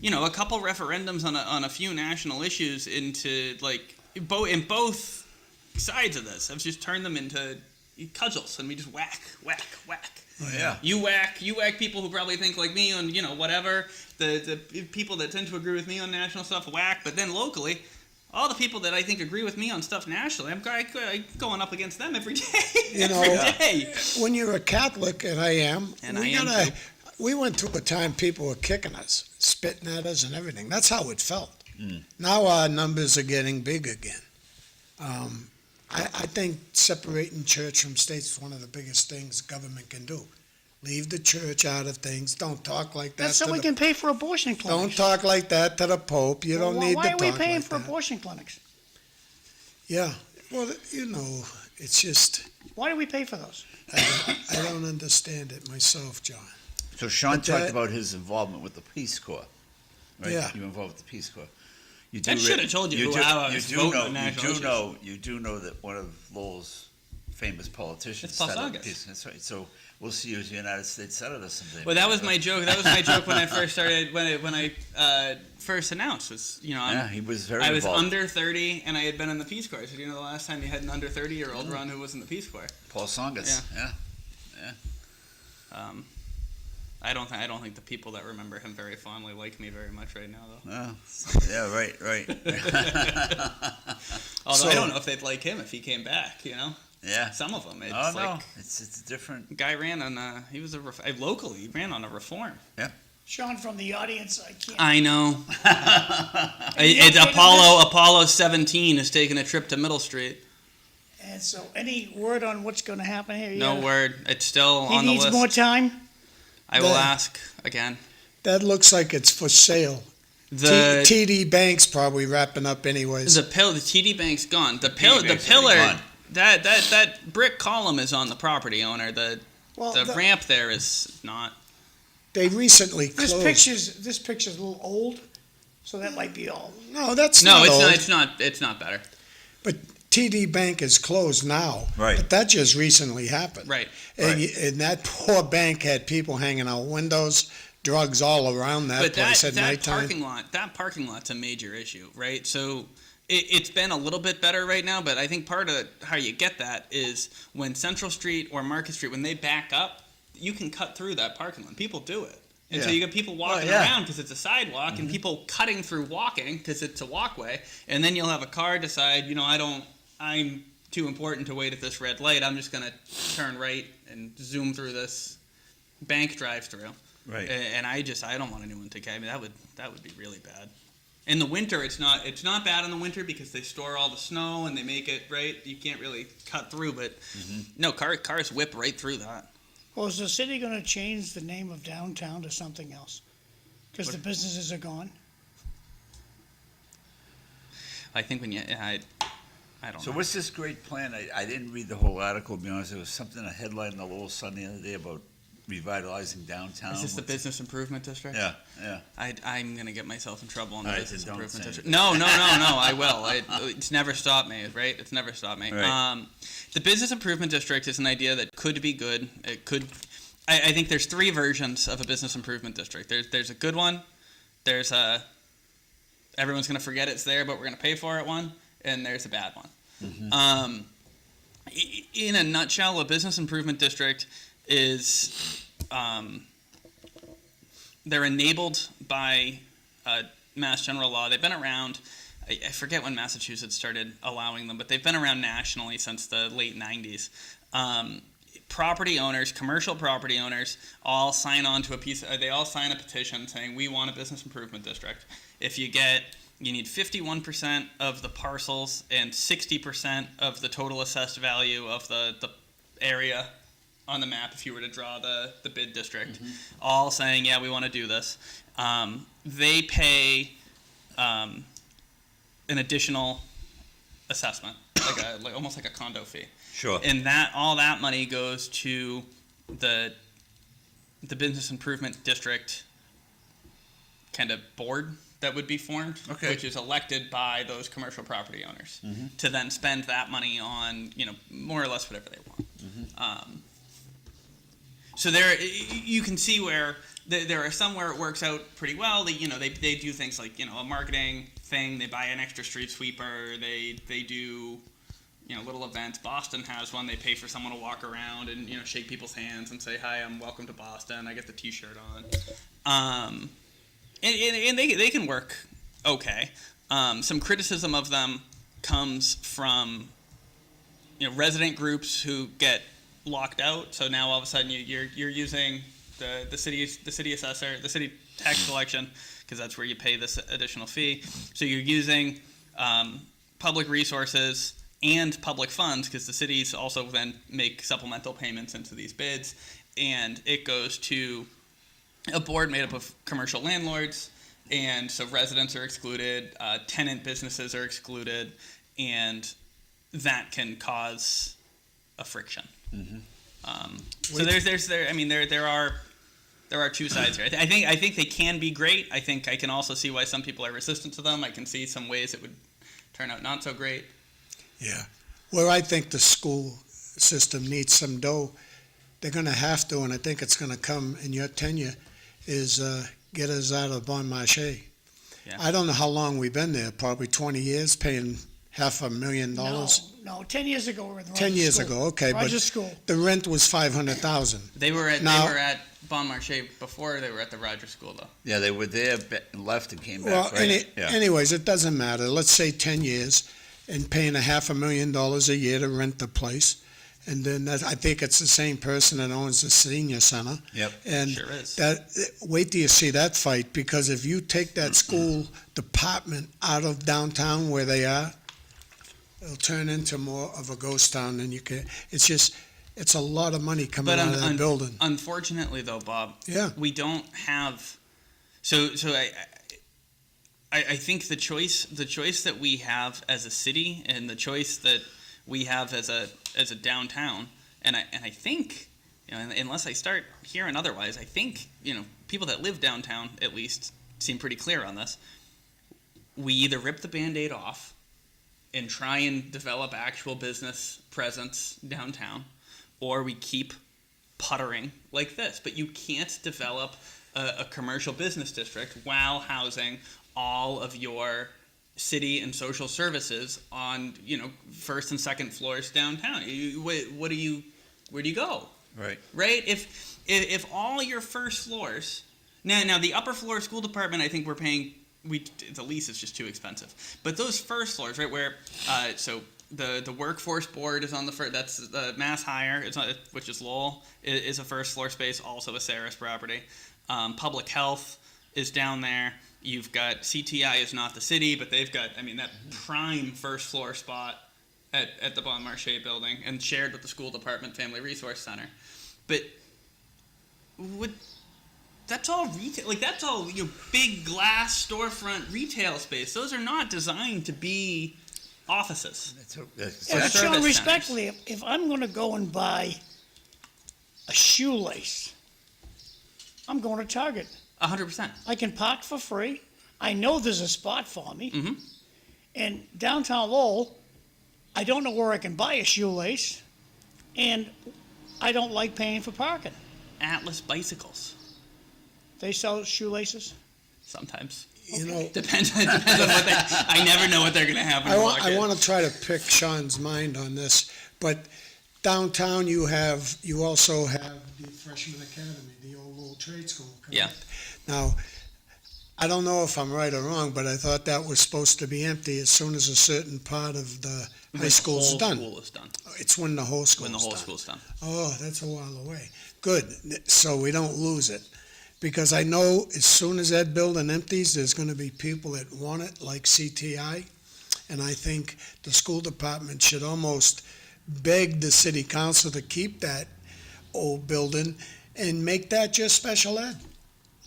a couple referendums on a few national issues into both sides of this. I've just turned them into cudgels, and we just whack. Oh, yeah. You whack people who probably think like me on, whatever. The people that tend to agree with me on national stuff whack, but then locally, all the people that I think agree with me on stuff nationally, I'm going up against them every day. Every day. When you're a Catholic, and I am, And I am too. we went through a time people were kicking us, spitting at us, and everything. That's how it felt. Now our numbers are getting big again. I think separating church from state is one of the biggest things government can do. Leave the church out of things. Don't talk like that. That's so we can pay for abortion Don't clinics. talk like that to the Pope. You don't need Why to are talk we paying like for that. abortion clinics? Yeah. Well, it's just Why do we pay for those? I don't understand it myself, John. So Sean But talked that- about his involvement with the Peace Corps, right? Yeah. You were involved with the Peace Corps. You I should have told you how I was voting on national issues. You do know that one of Lowell's famous politicians It's Paul set up Tsongas. Peace. That's right. So we'll see you as a United States Senator someday. Well, that was my joke. That was my joke when I first started. When I first announced was, Yeah, he was very I was involved. under 30 and I had been in the Peace Corps. So the last time you had an under 30-year-old run who was in the Peace Corps? Paul Tsongas. Yeah. I don't think the people that remember him very fondly like me very much right now, though. Yeah, right. Although So- I don't know if they'd like him if he came back. Yeah. Some of them. It's Oh, no. like It's different. guy ran on. He was locally. He ran on a reform. Sean from the audience, I can't. I know. You It's okay with Apollo 17 is taking a trip to Middle Street. And so, any word on what's gonna happen here? No Yeah. word. It's still He on the needs list. more time? I will The- ask again. That looks like it's for sale. The TD Bank's probably wrapping up anyways. the TD Bank's gone. The TD Bank's pillar already gone. that brick column is on the property owner. The Well, ramp there is not. They recently this closed. picture's a little old, so that might be all. No, that's No, not it's old. not. It's not. It's not better. But TD Bank is closed now. Right. But that just recently happened. Right. And, Right. and that poor bank had people hanging out windows, drugs all around that But place at that nighttime. parking lot's a major issue, right? So it's been a little bit better right now, but I think part of how you get that is when Central Street or Market Street, when they back up, you can cut through that parking lot. People do it. And so Yeah. you get people walking yeah. around because it's a sidewalk, and people cutting through walking because it's a walkway. And then you'll have a car decide, I'm too important to wait at this red light. I'm just going to turn right and zoom through this bank drive-through. Right. And I don't want anyone to. I mean, that would be really bad. In the winter, it's not bad in the winter because they store all the snow and they make it right. You can't really cut through, but no, cars whip right through that. Well, is the city gonna change the name of downtown to something else? Because the businesses are gone? I think I don't So know. what's this great plan? I didn't read the whole article, to be honest. There was something, a headline in the Lowell Sun the other day about revitalizing downtown. Is this the What's- business improvement district? Yeah, yeah. I'm gonna get myself in trouble on the All right, business then don't improvement say district. anything. No, I will. It's never stopped me, right? It's never stopped me. Right. The business improvement district is an idea that could be good. It could. I think there's three versions of a business improvement district. There's a good one. There's a everyone's gonna forget it's there, but we're gonna pay for it one, and there's a bad one. In a nutshell, a business improvement district is they're enabled by Mass General Law. They've been around. I forget when Massachusetts started allowing them, but they've been around nationally since the late 90s. Property owners, commercial property owners, all sign on to they all sign a petition saying we want a business improvement district. If you need 51% of the parcels and 60% of the total assessed value of the area on the map if you were to draw the bid district, all saying, yeah, we want to do this. They pay an additional assessment, almost like a condo fee. Sure. And all that money goes to the business improvement district kind of board that would be formed, Okay. which is elected by those commercial property owners to then spend that money on, more or less whatever they want. So there, you can see where there are some where it works out pretty well. They do things like, a marketing thing. They buy an extra street sweeper. They do, little events. Boston has one. They pay for someone to walk around and, shake people's hands and say, hi, I'm welcome to Boston. I get the T-shirt on. And they can work okay. Some criticism of them comes from, resident groups who get locked out. So now all of a sudden you're using the city assessor, the city tax collection, because that's where you pay this additional fee. So you're using public resources and public funds, because the cities also then make supplemental payments into these bids, and it goes to a board made up of commercial landlords, and so residents are excluded, tenant businesses are excluded, and that can cause a friction. So there are two sides here. I think they can be great. I think I can also see why some people are resistant to them. I can see some ways it would turn out not so great. Yeah. Where I think the school system needs some dough, they're going to have to, and I think it's going to come in your tenure, is get us out of Bon Marché. Yeah. I don't know how long we've been there, probably 20 years, paying $500,000. No, 10 years ago we were in the 10 Rogers years School. ago, okay, but Rogers School. the rent was $500,000. They were Now- at Bon Marché before they were at the Rogers School, though. Yeah, they were there, left and came back, Well, right? anyways, it doesn't matter. Let's say 10 years and paying $500,000 a year to rent the place. And then I think it's the same person that owns the senior center. Yep. And Sure is. wait till you see that fight, because if you take that school department out of downtown where they are, it'll turn into more of a ghost town than you can. It's a lot of money coming But out of that building. unfortunately, though, Bob, Yeah. we don't have. So I think the choice that we have as a city and the choice that we have as a downtown, and I think, unless I start hearing otherwise, I think people that live downtown at least seem pretty clear on this. We either rip the Band-Aid off and try and develop actual business presence downtown, or we keep puttering like this. But you can't develop a commercial business district while housing all of your city and social services on first and second floors downtown. Where do you go? Right. Right? If all your first floors now the upper floor school department, I think we're paying. The lease is just too expensive. But those first floors, right, where so the workforce board is on the first. That's the Mass Hire. It's not, which is Lowell, is a first floor space, also a Saris property. Public Health is down there. You've got CTI is not the city, but they've got that prime first floor spot at the Bon Marché building and shared with the school department, Family Resource Center. But that's all retail. Like that's all big glass storefront retail space. Those are not designed to be offices. Yeah, service Sean, centers. respectfully, if I'm going to go and buy a shoelace, I'm going to Target. 100%. I can park for free. I know there's a spot for me. Mm-hmm. And downtown Lowell, I don't know where I can buy a shoelace, and I don't like paying for parking. Atlas bicycles. They sell shoelaces? Sometimes. Depends on what they. I never know what they're going to have. I want to try to pick Sean's mind on this, but downtown you also have the Freshman Academy, the old Lowell Trade School. Yeah. Now, I don't know if I'm right or wrong, but I thought that was supposed to be empty as soon as a certain part of the high school's done. The whole school is done. It's when the whole school's When the whole done. school's done. Oh, that's a while away. Good, so we don't lose it. Because I know as soon as that building empties, there's going to be people that want it, like CTI. And I think the school department should almost beg the city council to keep that old building and make that just special ed.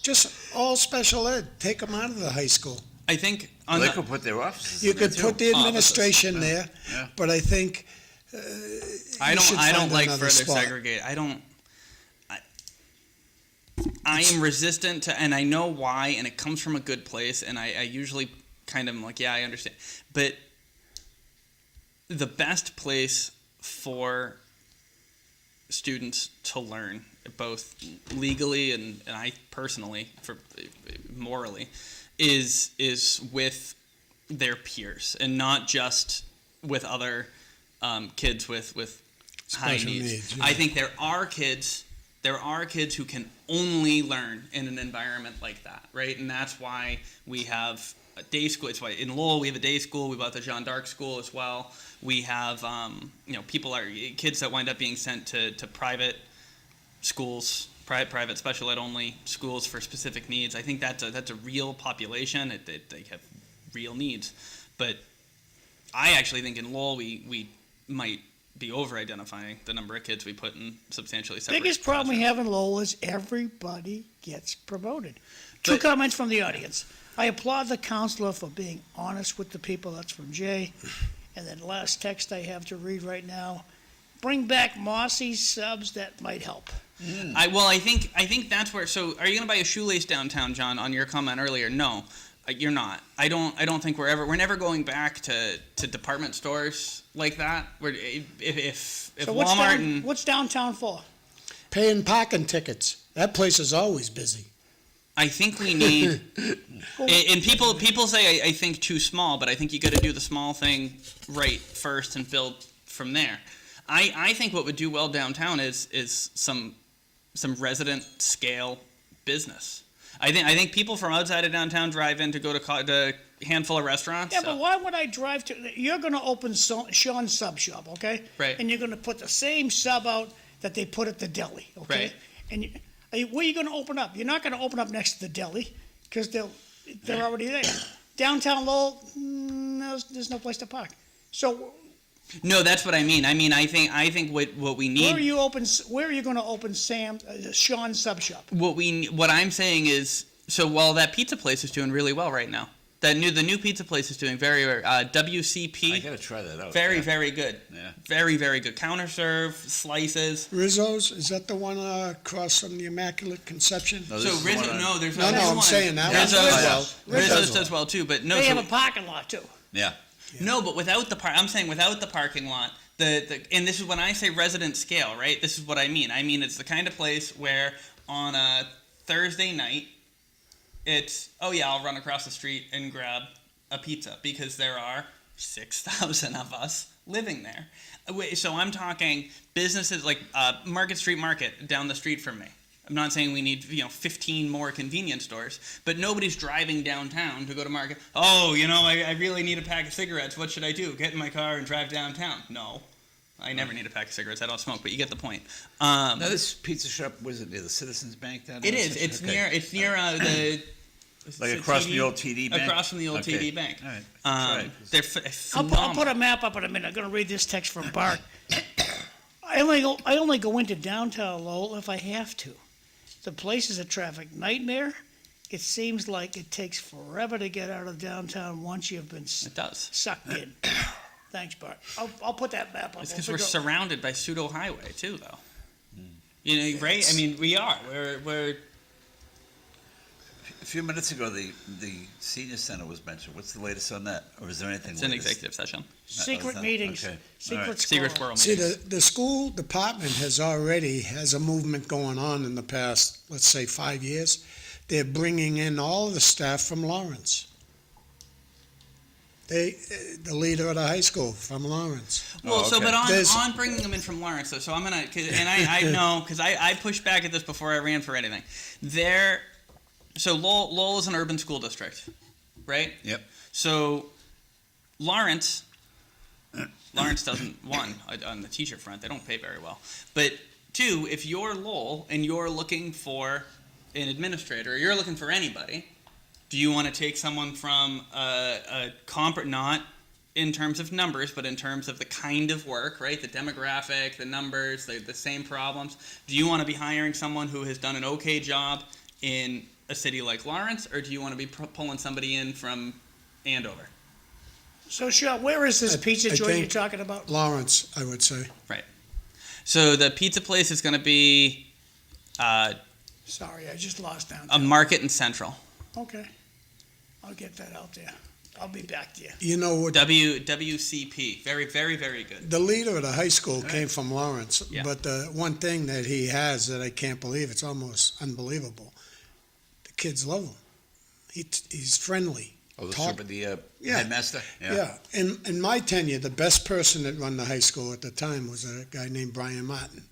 Just all special ed. Take them out of the high school. I think They could put their offices. You in there, could too. put the Offices. administration there, Yeah. but I think I you should don't find like another further spot. segregate. I am resistant to, and I know why, and it comes from a good place, and I usually kind of am like, yeah, I understand. But the best place for students to learn, both legally and I personally, morally, is with their peers, and not just with other kids with high Special needs. needs, yeah. I think there are kids who can only learn in an environment like that, right? And that's why we have a day school. It's why in Lowell we have a day school. We've got the Jeanne d'Arc school as well. We have, kids that wind up being sent to private schools, private special ed only schools for specific needs. I think that's a real population. They have real needs. But I actually think in Lowell we might be over-identifying the number of kids we put in substantially separate Biggest problem we classrooms. have in Lowell is everybody gets promoted. Two comments from the audience. I applaud the counselor for being honest with the people. That's from Jay. And then last text I have to read right now. Bring back Mossy subs. That might help. I think that's where. So, are you going to buy a shoelace downtown, John? On your comment earlier, no, you're not. I don't think we're never going back to department stores like that. If So Walmart what's downtown for? Paying parking tickets. That place is always busy. I think we need, and people say I think too small, but I think you got to do the small thing right first and build from there. I think what would do well downtown is some resident scale business. I think people from outside of downtown drive in to go to a handful of restaurants. Yeah, but why would I drive to? You're going to open Sean's sub shop, okay? Right. And you're going to put the same sub out that they put at the deli, okay? Right. And where are you going to open up? You're not going to open up next to the deli because they're already there. Downtown Lowell, there's no place to park. So No, that's what I mean. I think what we need. Where are you going to open Sean's Sub Shop? What I'm saying is, so while that pizza place is doing really well right now, the new pizza place is doing very WCP. I gotta try that out. Very very good. Yeah. Very very good. Counter serve slices. Rizzo's, is that the one across from the Immaculate Conception? No, So this is the Rizzo, one on- no, there's No, there's I'm one. saying that one Rizzo's, does well. Rizzo's does well too, but no. They so- have a parking lot too. Yeah. No, but without the I'm saying without the parking lot, and this is when I say resident scale, right? This is what I mean. I mean it's the kind of place where on a Thursday night, it's I'll run across the street and grab a pizza because there are 6,000 of us living there. So I'm talking businesses like Market Street Market down the street from me. I'm not saying we need 15 more convenience stores, but nobody's driving downtown to go to market. I really need a pack of cigarettes. What should I do? Get in my car and drive downtown? No, I never need a pack of cigarettes. I don't smoke, but you get the point. Now this pizza shop, was it near the Citizens Bank down there? It is. It's Okay. near the. Like across from the old TD Bank? Across from the old Okay. TD Bank. All right. That's right. They're I'll phenomenal. put a map up in a minute. I'm going to read this text from Bart. I only go into downtown Lowell if I have to. The place is a traffic nightmare. It seems like it takes forever to get out of downtown once you've been It does. sucked in. Thanks, Bart. I'll put that map up. It's We'll because we're figure out- surrounded by pseudo highway too, though. Right? I mean, we are. We're. A few minutes ago, the senior center was mentioned. What's the latest on that? Or is there anything It's an latest? executive session. Secret not- meetings. okay. Secret All right. Secret squirrel. squirrel See, meetings. the school department has a movement going on in the past, let's say 5 years. They're bringing in all the staff from Lawrence. The leader of the high school from Lawrence. Well, okay. but There's- on bringing them in from Lawrence, though, so I'm gonna, and I know because I pushed back at this before I ran for anything. So Lowell is an urban school district, right? Yep. So Lawrence doesn't, one, on the teacher front, they don't pay very well. But two, if you're Lowell and you're looking for an administrator, or you're looking for anybody, do you want to take someone from not in terms of numbers, but in terms of the kind of work, right? The demographic, the numbers, the same problems. Do you want to be hiring someone who has done an okay job in a city like Lawrence, or do you want to be pulling somebody in from Andover? So, Sean, where is this pizza I joint you're think- talking about? Lawrence, I would say. So the pizza place is going to be Sorry, I just lost a downtown. Market and Central. Okay. I'll get that out there. I'll be back to you. You know what? WCP. Very, very, very good. The leader of the high school came from Lawrence, Yeah. but the one thing that he has that I can't believe, it's almost unbelievable. The kids love him. He's friendly. Oh, Talk- the Yeah. headmaster? Yeah. In my tenure, the best person that run the high school at the time was a guy named Brian Martin.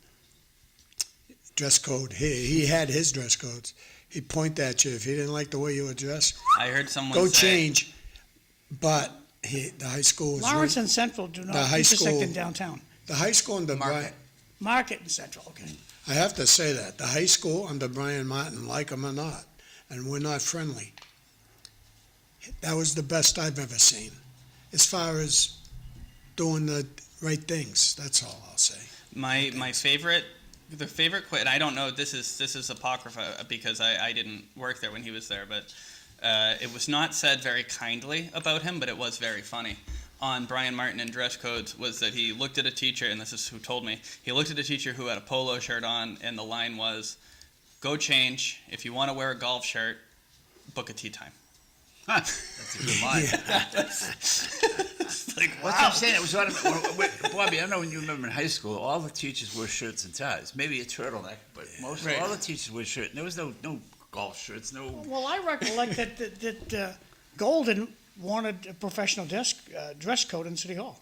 Dress code. He had his dress codes. He'd point at you if he didn't like the way you were dressed. I heard someone Go say, change. But the high school was Lawrence and Central do not the high intersect school- in downtown. the high school under Market. Brian. Market and Central, okay. I have to say that the high school under Brian Martin, like him or not, and we're not friendly. That was the best I've ever seen, as far as doing the right things. That's all I'll say. my favorite, the favorite quote, and I don't know, this is apocrypha because I didn't work there when he was there, but it was not said very kindly about him, but it was very funny. On Brian Martin and dress codes was that he looked at a teacher, and this is who told me, he looked at a teacher who had a polo shirt on, and the line was, "Go change. If you want to wear a golf shirt, book a tea time." Huh, that's a good line. It's like, That's what wow. I'm saying. It was automatic. Bobby, I don't know when you remember in high school, all the teachers wore shirts and ties. Maybe a turtleneck, but most Right. all the teachers wore shirts. There was no golf shirts, no. Well, I recollect that Golden wanted a professional dress code in City Hall.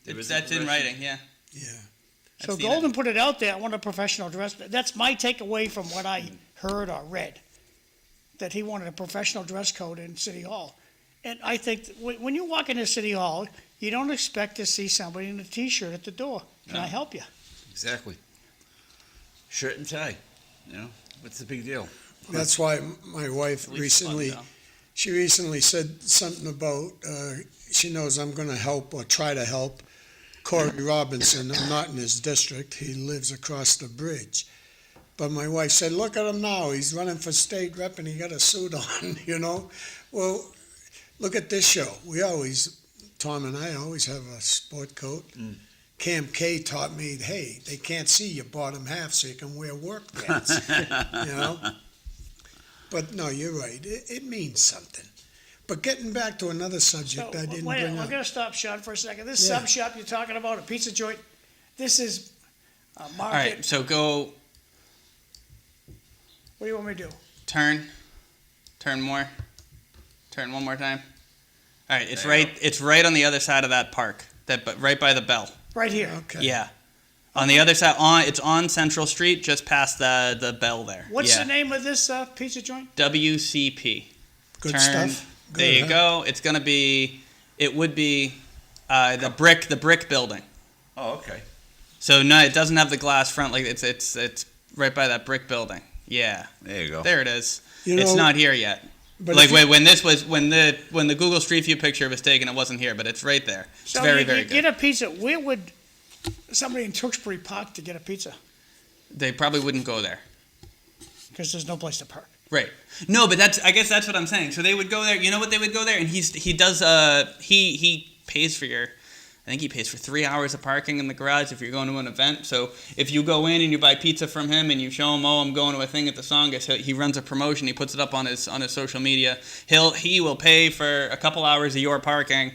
That's in writing, yeah. Yeah. I've So seen Golden it. put it out there, I want a professional dress. That's my takeaway from what I heard or read, that he wanted a professional dress code in City Hall. And I think that when you walk into City Hall, you don't expect to see somebody in a T-shirt at the door. Can I help you? Exactly. Shirt and tie. You know, what's the big deal? That's why my wife At least recently fun, She recently said something about, she knows I'm gonna help or try to help Corey Robinson. I'm not in his district. He lives across the bridge. But my wife said, look at him now. He's running for state rep and he got a suit on, you know? Well, look at this show. Tom and I always have a sport coat. Cam K taught me, hey, they can't see your bottom half, so you can wear work pants, you know? But no, you're right. It means something. But getting back to another subject I didn't Wait, bring I'm up. gonna stop Sean for a second. This Yeah. sub shop you're talking about, a pizza joint, this is a All market. right, so go What do you want me to do? turn more, turn one more time. All right, it's There you right. It's right on the other side of that park. But right by the bell. Right here. Okay. Yeah. On the other side, it's on Central Street, just past the bell there. What's yeah. the name of this pizza joint? WCP. Good Turn. stuff. Good, There you huh? go. It's gonna be. It would be the brick building. Oh, okay. So no, it doesn't have the glass front. Like it's right by that brick building. Yeah. There you go. There it is. You It's know, not here yet. but Like if you- when the Google Street View picture was taken, it wasn't here, but it's right there. It's So very you very get good. a pizza. Where would somebody in Tewksbury park to get a pizza? They probably wouldn't go there. Because there's no place to park. Right. No, but I guess that's what I'm saying. So they would go there. You know what they would go there? And he pays for your. I think he pays for 3 hours of parking in the garage if you're going to an event. So if you go in and you buy pizza from him and you show him, oh, I'm going to a thing at the Songus, he runs a promotion. He puts it up on his social media. He will pay for a couple hours of your parking,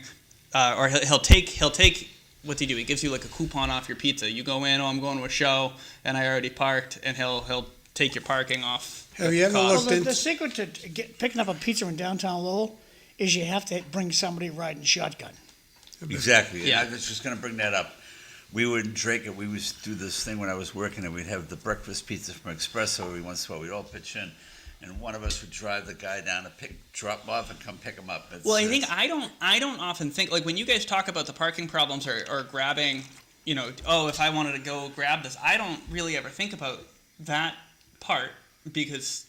or he'll take. What's he do? He gives you like a coupon off your pizza. You go in, oh, I'm going to a show, and I already parked, and he'll take your parking off. Have you ever cost. Well, looked into? the secret to picking up a pizza in downtown Lowell is you have to bring somebody riding shotgun. Exactly. Yeah. And I was just going to bring that up. We would drink it. We would do this thing when I was working, and we'd have the breakfast pizza from Espresso every once in a while. We'd all pitch in, and one of us would drive the guy down to drop off and come pick him up. Well, I think I don't often think like when you guys talk about the parking problems or grabbing, you know, oh, if I wanted to go grab this, I don't really ever think about that part because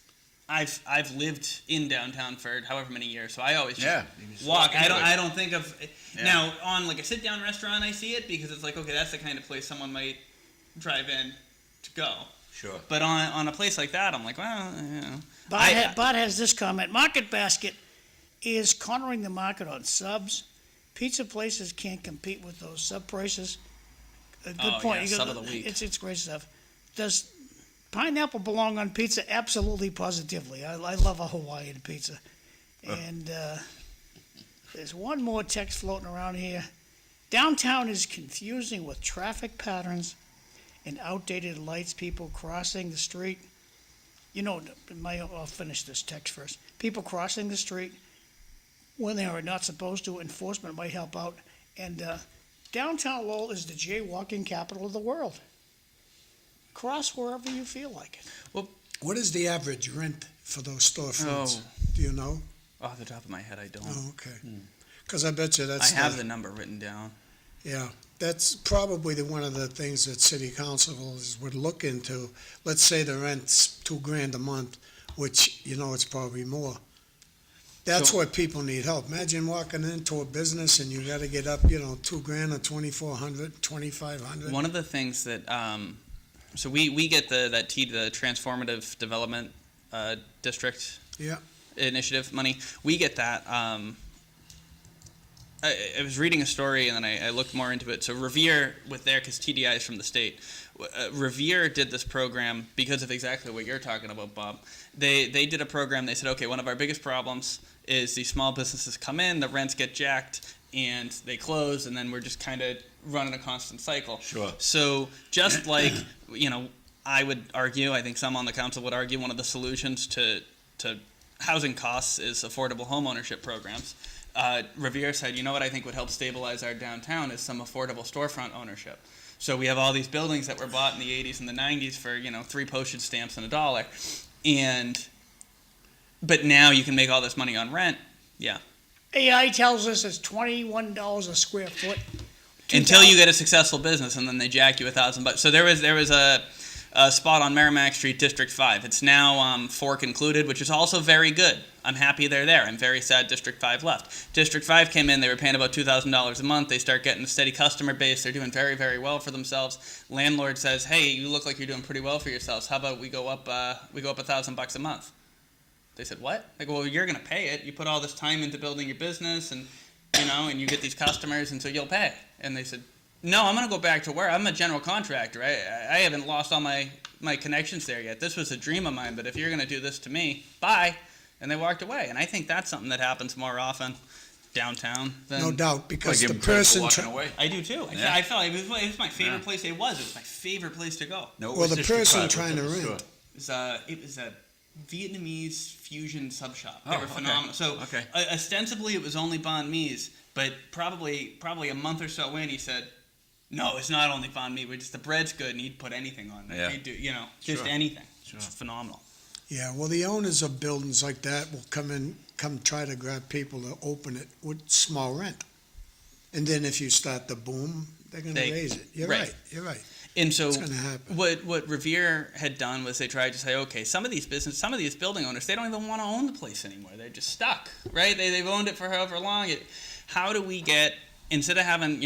I've lived in downtown for however many years, so I always just you just walk. into it. I don't think of Yeah. now on like a sit down restaurant. I see it because it's like okay, that's the kind of place someone might drive in to go. Sure. But on a place like that, I'm like, well, you know. Bart has this comment. Market Basket is cornering the market on subs. Pizza places can't compete with those sub prices. A good Oh, point. yeah, You go- sub of the week. It's great stuff. Does pineapple belong on pizza? Absolutely, positively. I love a Hawaiian pizza. And there's one more text floating around here. Downtown is confusing with traffic patterns and outdated lights, people crossing the street. You know, I'll finish this text first. People crossing the street when they are not supposed to, enforcement might help out. And downtown Lowell is the jaywalking capital of the world. Cross wherever you feel like it. What is the average rent for those storefronts? Oh. Do you know? Off the top of my head, I don't. Oh, okay. Because I bet you I that's have the number written down. yeah. That's probably one of the things that city councils would look into. Let's say the rent's $2,000 a month, which you know it's probably more. That's So- what people need help. Imagine walking into a business and you got to get up, $2,000 or $2,400, $2,500. One of the things that so we get the transformative development district Yeah. initiative money. We get that. I was reading a story and then I looked more into it. So Revere because TDI is from the state. Revere did this program because of exactly what you're talking about, Bob. They did a program. They said, okay, one of our biggest problems is these small businesses come in, the rents get jacked, and they close, and then we're just kind of running a constant cycle. Sure. So just like, I would argue, I think some on the council would argue, one of the solutions to housing costs is affordable homeownership programs. Revere said, you know what I think would help stabilize our downtown is some affordable storefront ownership. So we have all these buildings that were bought in the 80s and the 90s for, 3 postage stamps and $1. But now you can make all this money on rent. Yeah. AI tells us it's $21 a square foot. Until you get a successful business and then they jack you $1,000. So there was spot on Merrimack Street, District 5. It's now Fork included, which is also very good. I'm happy they're there. I'm very sad District 5 left. District 5 came in, they were paying about $2,000 a month. They start getting a steady customer base. They're doing very, very well for themselves. Landlord says, hey, you look like you're doing pretty well for yourselves. How about we go up $1,000 a month? They said, what? I go, well, you're going to pay it. You put all this time into building your business and, and you get these customers, and so you'll pay. And they said, no, I'm going to go back to work. I'm a general contractor. I haven't lost all my connections there yet. This was a dream of mine, but if you're going to do this to me, bye. And they walked away. And I think that's something that happens more often downtown than... No doubt, because Give the them credit for person... walking away. I do too. Yeah. I felt like it was my favorite place. It was my favorite place to go. No, it Well, was the District person 5. trying to What's rent. the It was a Vietnamese fusion sub shop. Oh, They were okay. phenomenal. So Okay. ostensibly it was only banh mi's, but probably a month or so in, he said, no, it's not only banh mi. The bread's good, and he'd put anything on there. Yeah. He'd do, just Sure. anything. Sure. It's phenomenal. Yeah, well, the owners of buildings like that will come try to grab people to open it with small rent. And then if you start the boom, they're going to They- raise it. You're right. right. And so It's gonna happen. what Revere had done was they tried to say, okay, some of these building owners, they don't even want to own the place anymore. They're just stuck, right? They've owned it for however long. How do we get, instead of having,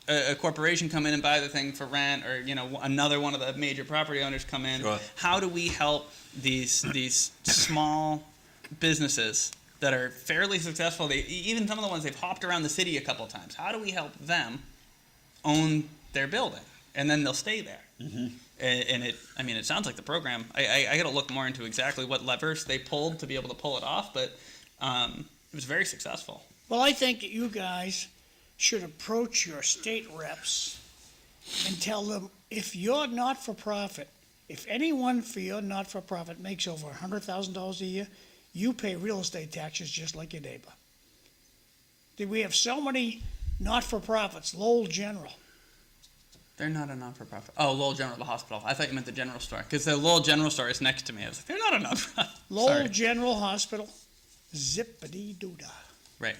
a corporation come in and buy the thing for rent, or another one of the major property owners come in, Sure. how do we help these small businesses that are fairly successful? Even some of the ones they've hopped around the city a couple times. How do we help them own their building, and then they'll stay there? Mm-hmm. And it sounds like the program. I got to look more into exactly what levers they pulled to be able to pull it off, but it was very successful. Well, I think you guys should approach your state reps and tell them, if you're not-for-profit, if anyone for your not-for-profit makes over $100,000 a year, you pay real estate taxes just like your neighbor. We have so many not-for-profits, Lowell General. They're not a non-for-profit. Oh, Lowell General, the hospital. I thought you meant the general store, because the Lowell General store is next to me. I was like, they're not a non-profit. Lowell Sorry. General Hospital, zippity-doo-dah. Right.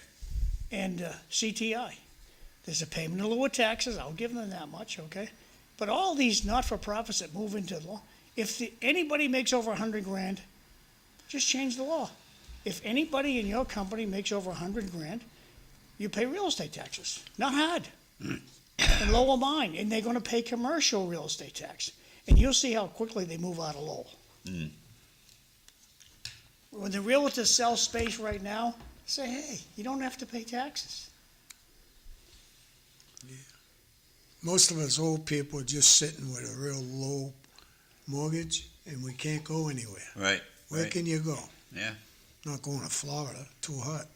And CTI. There's a payment in lieu of taxes, I'll give them that much, okay? But all these not-for-profits that move into law, if anybody makes over 100 grand, just change the law. If anybody in your company makes over 100 grand, you pay real estate taxes. Not hard. And Lowell mine, and they're gonna pay commercial real estate tax. And you'll see how quickly they move out of Lowell. When the realtors sell space right now, say, hey, you don't have to pay taxes. Most of us old people are just sitting with a real low mortgage, and we can't go anywhere. Right. Where right. can you go? Yeah. Not going to Florida, too hot.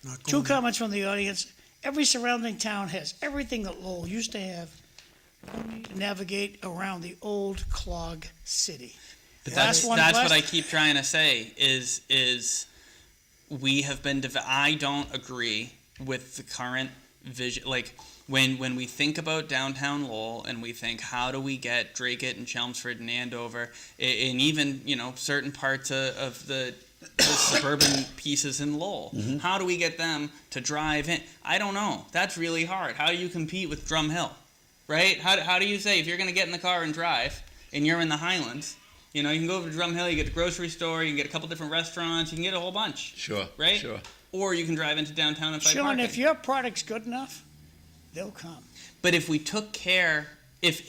Not Two going comments from the audience. Every surrounding town has everything that Lowell used to have. We need to navigate around the old clog city. But Last that's one, what last- I keep trying to say is we have been I don't agree with the current vision. Like when we think about downtown Lowell and we think, how do we get Dracut and Chelmsford and Andover and even certain parts of the suburban pieces in Lowell, how do we get them to drive in? I don't know. That's really hard. How do you compete with Drum Hill, right? How do you say, if you're going to get in the car and drive and you're in the Highlands, you can go over to Drum Hill, you get the grocery store, you can get a couple different restaurants, you can get a whole bunch. Sure. Right? Sure. Or you can drive into downtown and find Sean, parking. if your product's good enough, they'll come. But if we took care, if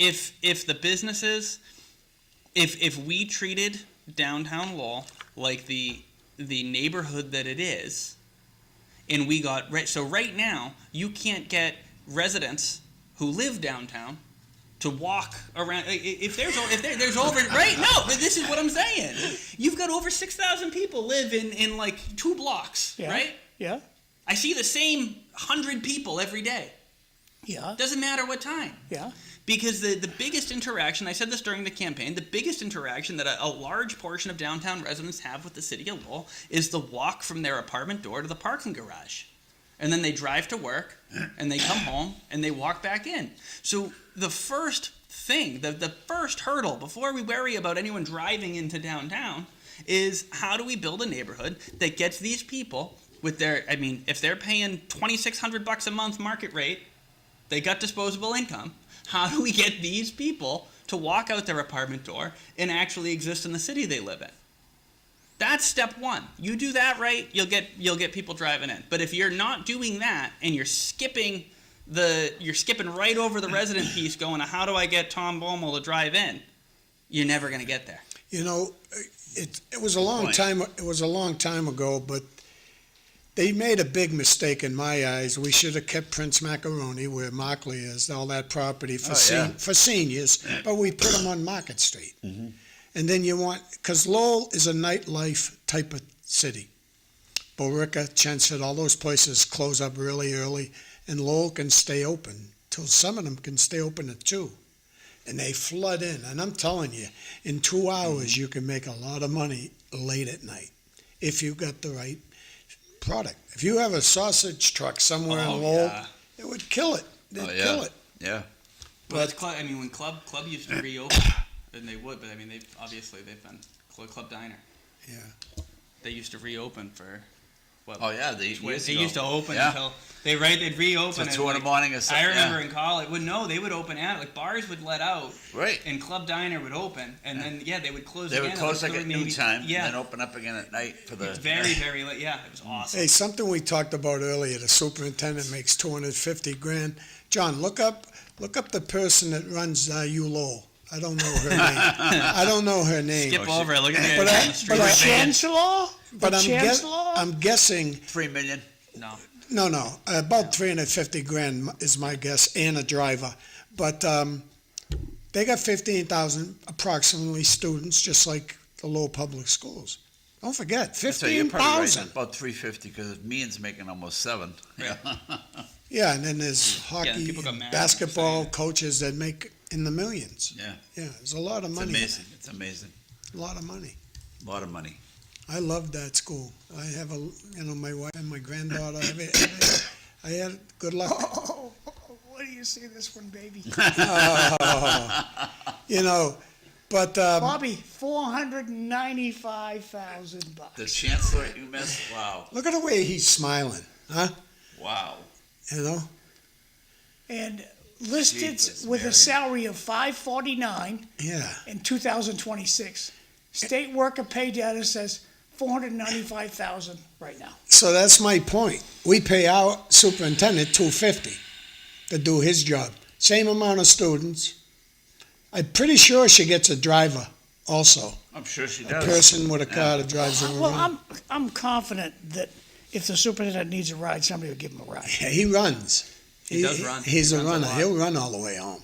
the businesses, if we treated downtown Lowell like the neighborhood that it is, and we got so right now you can't get residents who live downtown to walk around. If there's over right no, but this is what I'm saying. You've got over 6,000 people live in like 2 blocks, Yeah. right? Yeah, I see the same 100 people every day. yeah, Doesn't matter what time. yeah. Because the biggest interaction, I said this during the campaign, the biggest interaction that a large portion of downtown residents have with the city of Lowell is the walk from their apartment door to the parking garage. And then they drive to work, and they come home, and they walk back in. So the first thing, the first hurdle, before we worry about anyone driving into downtown, is how do we build a neighborhood that gets these people with their, if they're paying $2,600 a month market rate, they got disposable income. How do we get these people to walk out their apartment door and actually exist in the city they live in? That's step one. You do that right, you'll get people driving in. But if you're not doing that and you're skipping right over the resident piece, going to how do I get Tom Bomil to drive in, you're never going to get there. You know, it was a long time. It was a long time ago, but they made a big mistake in my eyes. We should have kept Prince Macaroni where Markley is, all that property for for seniors, but we put them on Market Street. Mm-hmm. And then because Lowell is a nightlife type of city. Borica, Chenstead, all those places close up really early, and Lowell can stay open till some of them can stay open at 2. And they flood in. And I'm telling you, in 2 hours, you can make a lot of money late at night if you got the right product. If you have a sausage truck somewhere in Lowell, it would kill it. They'd kill it. Yeah. But when Club used to reopen, and they would, but I mean, they've been Club Diner. Yeah. They used to reopen for what? Oh yeah, they used to open until they'd reopen at 2 in the morning or something. I remember in college. They would open at like bars would let out, right? And Club Diner would open, and then they would close. They would close like at noon time, and then open up again at night for the very very late. Yeah, it was awesome. Hey, something we talked about earlier. The superintendent makes $250,000. John, look up the person that runs Lowell. I don't know her name. I don't know her name. Skip over it. Look at the the street. The Chancellor? But I'm guessing. $3 million. No. No. About $350,000 is my guess, and a driver. But they got 15,000 approximately students, just like the Lowell Public Schools. Don't forget, 15,000. About $350,000 because Meehan's making almost $7. Yeah. Yeah, and then there's hockey, people got mad basketball coaches that make in the millions. Yeah. Yeah, there's a lot of money. It's amazing. A lot of money. A lot of money. I love that school. I have my wife and my granddaughter. I had good luck. Oh, what do you see this one, baby? But Bobby, $495,000. The Chancellor at UMass. Wow. Look at the way he's smiling, huh? Wow. And listed Jesus, with Mary. a salary of $549 in 2026. State worker pay data says $495,000 right now. So that's my point. We pay our superintendent $250 to do his job. Same amount of students. I'm pretty sure she gets a driver also. I'm sure she A does. person with a car that drives her Well, around. I'm confident that if the superintendent needs a ride, somebody will give him a ride. Yeah, he runs. He does run. He's He a runs a runner. lot. He'll run all the way home.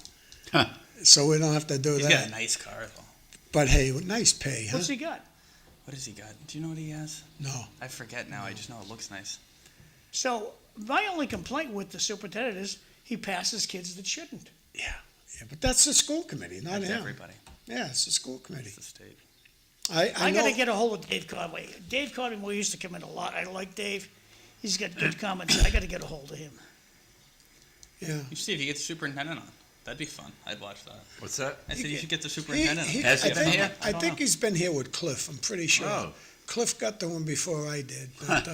So we don't have to do He's that. got a nice car though. But hey, nice pay, huh? What's he got? What has he got? Do you know what he has? No. I forget now. I just know it looks nice. So my only complaint with the superintendent is he passes kids that shouldn't. Yeah, but that's the school committee, not That's him. everybody. Yeah, it's the school committee. It's the state. I I know. got to get a hold of Dave Conway. Dave Conway used to come in a lot. I like Dave. He's got good comments. I got to get a hold of him. Yeah. You should see if you get the superintendent on. That'd be fun. I'd watch that. What's that? I said you should get the superintendent on. Has he been here? I think he's been here with Cliff. I'm pretty sure. Oh. Cliff got the one before I did, but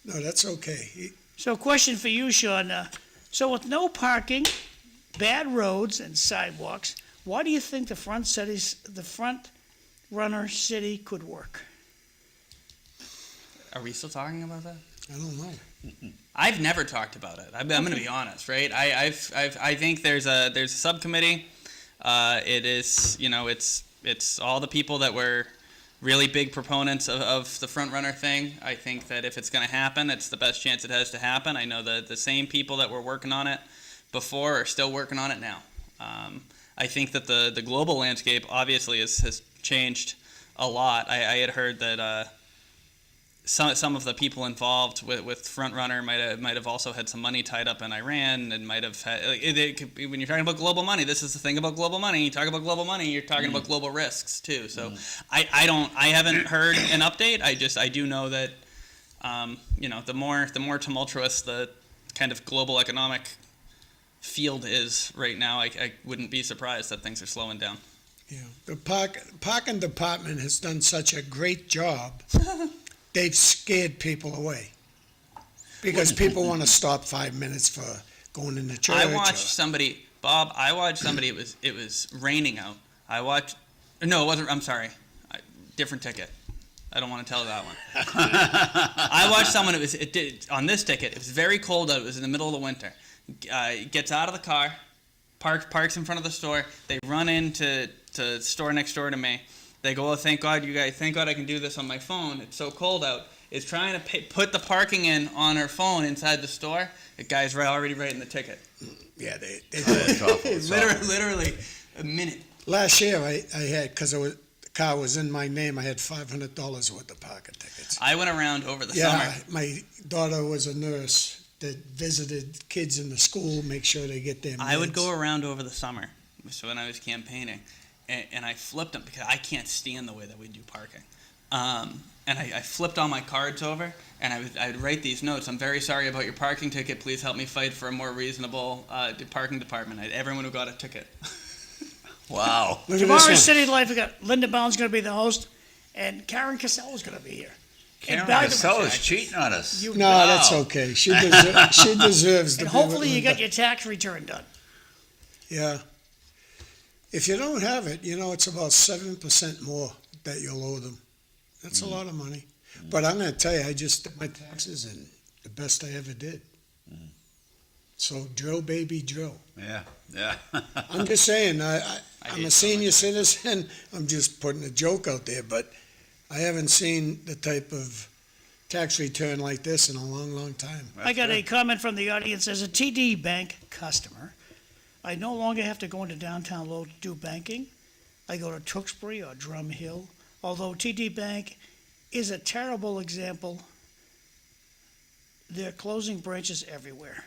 no, that's okay. So question for you, Sean. So with no parking, bad roads and sidewalks, why do you think the front runner city could work? Are we still talking about that? I don't know. I've never talked about it. I'm going to be honest, right? I think there's a subcommittee. It is, it's all the people that were really big proponents of the front runner thing. I think that if it's going to happen, it's the best chance it has to happen. I know that the same people that were working on it before are still working on it now. I think that the global landscape obviously has changed a lot. I had heard that some of the people involved with Frontrunner might have also had some money tied up in Iran and might have had, when you're talking about global money, this is the thing about global money. You talk about global money, you're talking about global risks too. So I haven't heard an update. I do know that the more tumultuous the kind of global economic field is right now, I wouldn't be surprised that things are slowing down. Yeah, the parking department has done such a great job. They've scared people away because people want to stop 5 minutes for going into church. I watched somebody Bob, I watched somebody. It was raining out. No, it wasn't. I'm sorry. Different ticket. I don't want to tell that one. I watched someone. On this ticket. It was very cold out. It was in the middle of the winter. Gets out of the car, parks in front of the store. They run into the store next door to me. They go, "Oh, thank God, you guys! Thank God I can do this on my phone. It's so cold out." Is trying to put the parking in on her phone inside the store. The guy's already writing the ticket. Yeah, they It's awful. It's awful. Literally a minute. Last year, I had, because the car was in my name, I had $500 worth of parking tickets. I went around over the Yeah, summer. my daughter was a nurse that visited kids in the school, make sure they get their meds. I would go around over the summer, so when I was campaigning, and I flipped them because I can't stand the way that we do parking. And I flipped all my cards over, and I would write these notes. I'm very sorry about your parking ticket. Please help me fight for a more reasonable parking department. Everyone who got a ticket. Wow. Look at this Tomorrow's one. City Life, we got Linda Bound's going to be the host, and Karen Casella's going to be here. Karen by the- Casella's cheating on us. You- No, that's okay. She deserves to And be with hopefully you Linda. got your tax return done. Yeah. If you don't have it, it's about 7% more that you'll owe them. That's a lot of money. But I'm going to tell you, I just did my taxes and the best I ever did. So drill, baby, drill. Yeah, yeah. I'm just saying, I'm did a so senior much. citizen. I'm just putting a joke out there, but I haven't seen the type of tax return like this in a long, long time. I got a comment from the audience. As a TD Bank customer, I no longer have to go into downtown Lowell to do banking. I go to Tewksbury or Drum Hill. Although TD Bank is a terrible example, they're closing branches everywhere.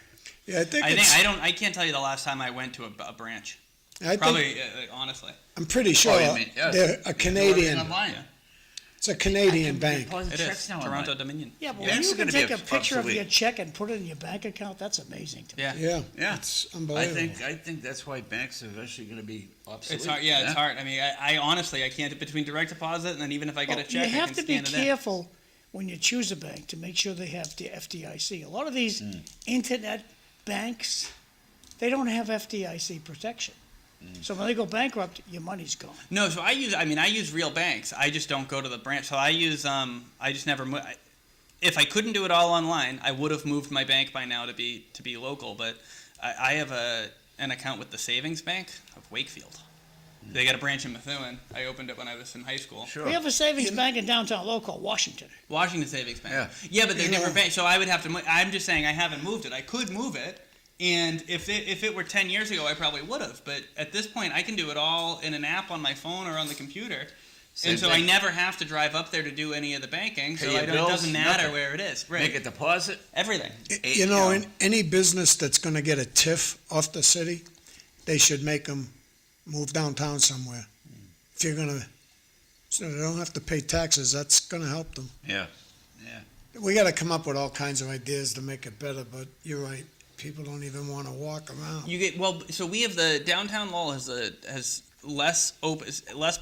Yeah, I can't tell you the last time I went to a branch. I think, Probably, honestly. I'm pretty sure you mean- yeah. they're a Canadian. Online. It's a Canadian bank. It is. Toronto Dominion. Yeah, but Yeah, when it's you can gonna be take a picture of obsolete. your check and put it in your bank account, that's amazing to me. Yeah. Yeah, Yeah. it's I unbelievable. think that's why banks are eventually going to be obsolete. It's hard. Yeah, it's hard. I mean, I honestly, I can't, between direct deposit and then even if I get a Well, check, you I have can to be scan it in. careful when you choose a bank to make sure they have the FDIC. A lot of these internet banks, they don't have FDIC protection. So when they go bankrupt, your money's gone. No, so I use real banks. I just don't go to the branch. So I use, I just never, if I couldn't do it all online, I would have moved my bank by now to be local. But I have an account with the Savings Bank of Wakefield. They got a branch in Methuen. I opened it when I was in high school. Sure. We have a savings bank in downtown Lowell called Washington. Washington Savings Bank. Yeah. Yeah, but they're different banks. So I would have to, I'm just saying I haven't moved it. I could move it. And if it were 10 years ago, I probably would have. But at this point, I can do it all in an app on my phone or on the computer. Same And so thing. I never have to drive up there to do any of the banking. So Pay your it bills, doesn't matter nothing. where it is. Make a deposit. Everything. In any business that's going to get a TIF off the city, they should make them move downtown somewhere. If you're going to, so they don't have to pay taxes, that's going to help them. Yeah. We got to come up with all kinds of ideas to make it better, but you're right. People don't even want to walk around. So we have the downtown Lowell has less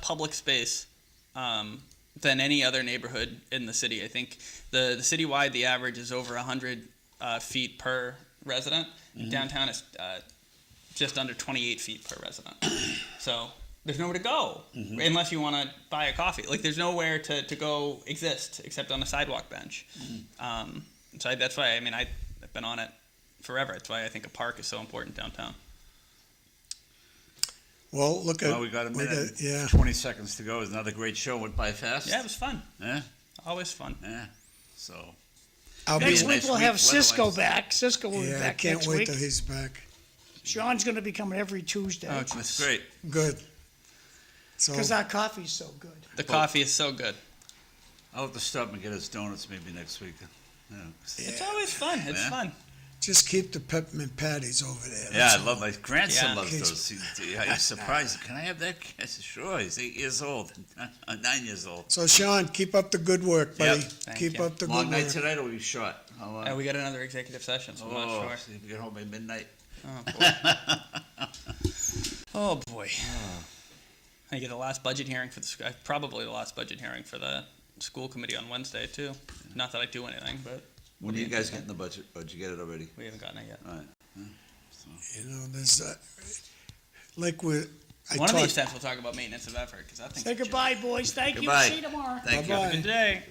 public space than any other neighborhood in the city. I think the citywide, the average is over 100 feet per resident. Downtown is just under 28 feet per resident. So there's nowhere to go unless you want to buy a coffee. Like there's nowhere to go exist except on a sidewalk bench. So that's why I've been on it forever. That's why I think a park is so important downtown. Well, look at. Well, we got a minute. Yeah. 20 seconds to go. It was another great show. Went by fast. Yeah, it was fun. Yeah. Always fun. Yeah. So. I'll Next be. week nice we'll week have Cisco weather-wise. back. Cisco will be Yeah, I back can't next wait week. till he's back. Sean's going to be coming every Tuesday Oh, That's great. Good. So because our coffee's so good. The coffee is so good. I'll have to stop and get us donuts maybe next week. Yeah. It's always fun. It's Yeah. fun. just keep the peppermint patties over there. Yeah, That's I love my grandson Yeah. loves those. He's surprised. Can I have that? I said, sure. He's 8 years old. 9 years old. So, Sean, keep up the good work, buddy. Yep. Thank Keep you. up the Long good night work. tonight, or we shot? We got another executive session, so I'm not sure. See if we get home by midnight. Oh boy. Oh boy. I get the last budget hearing for probably the last budget hearing for the school committee on Wednesday too. Not that I do anything, but When are you guys getting the budget? Or did you get it already? we haven't gotten it yet. All right. So. You know, there's, like with, I One of these talked, times we'll talk about maintenance of effort because I think. Say goodbye, boys. Thank you. Goodbye. See you tomorrow. Thank you. Bye-bye. Good day.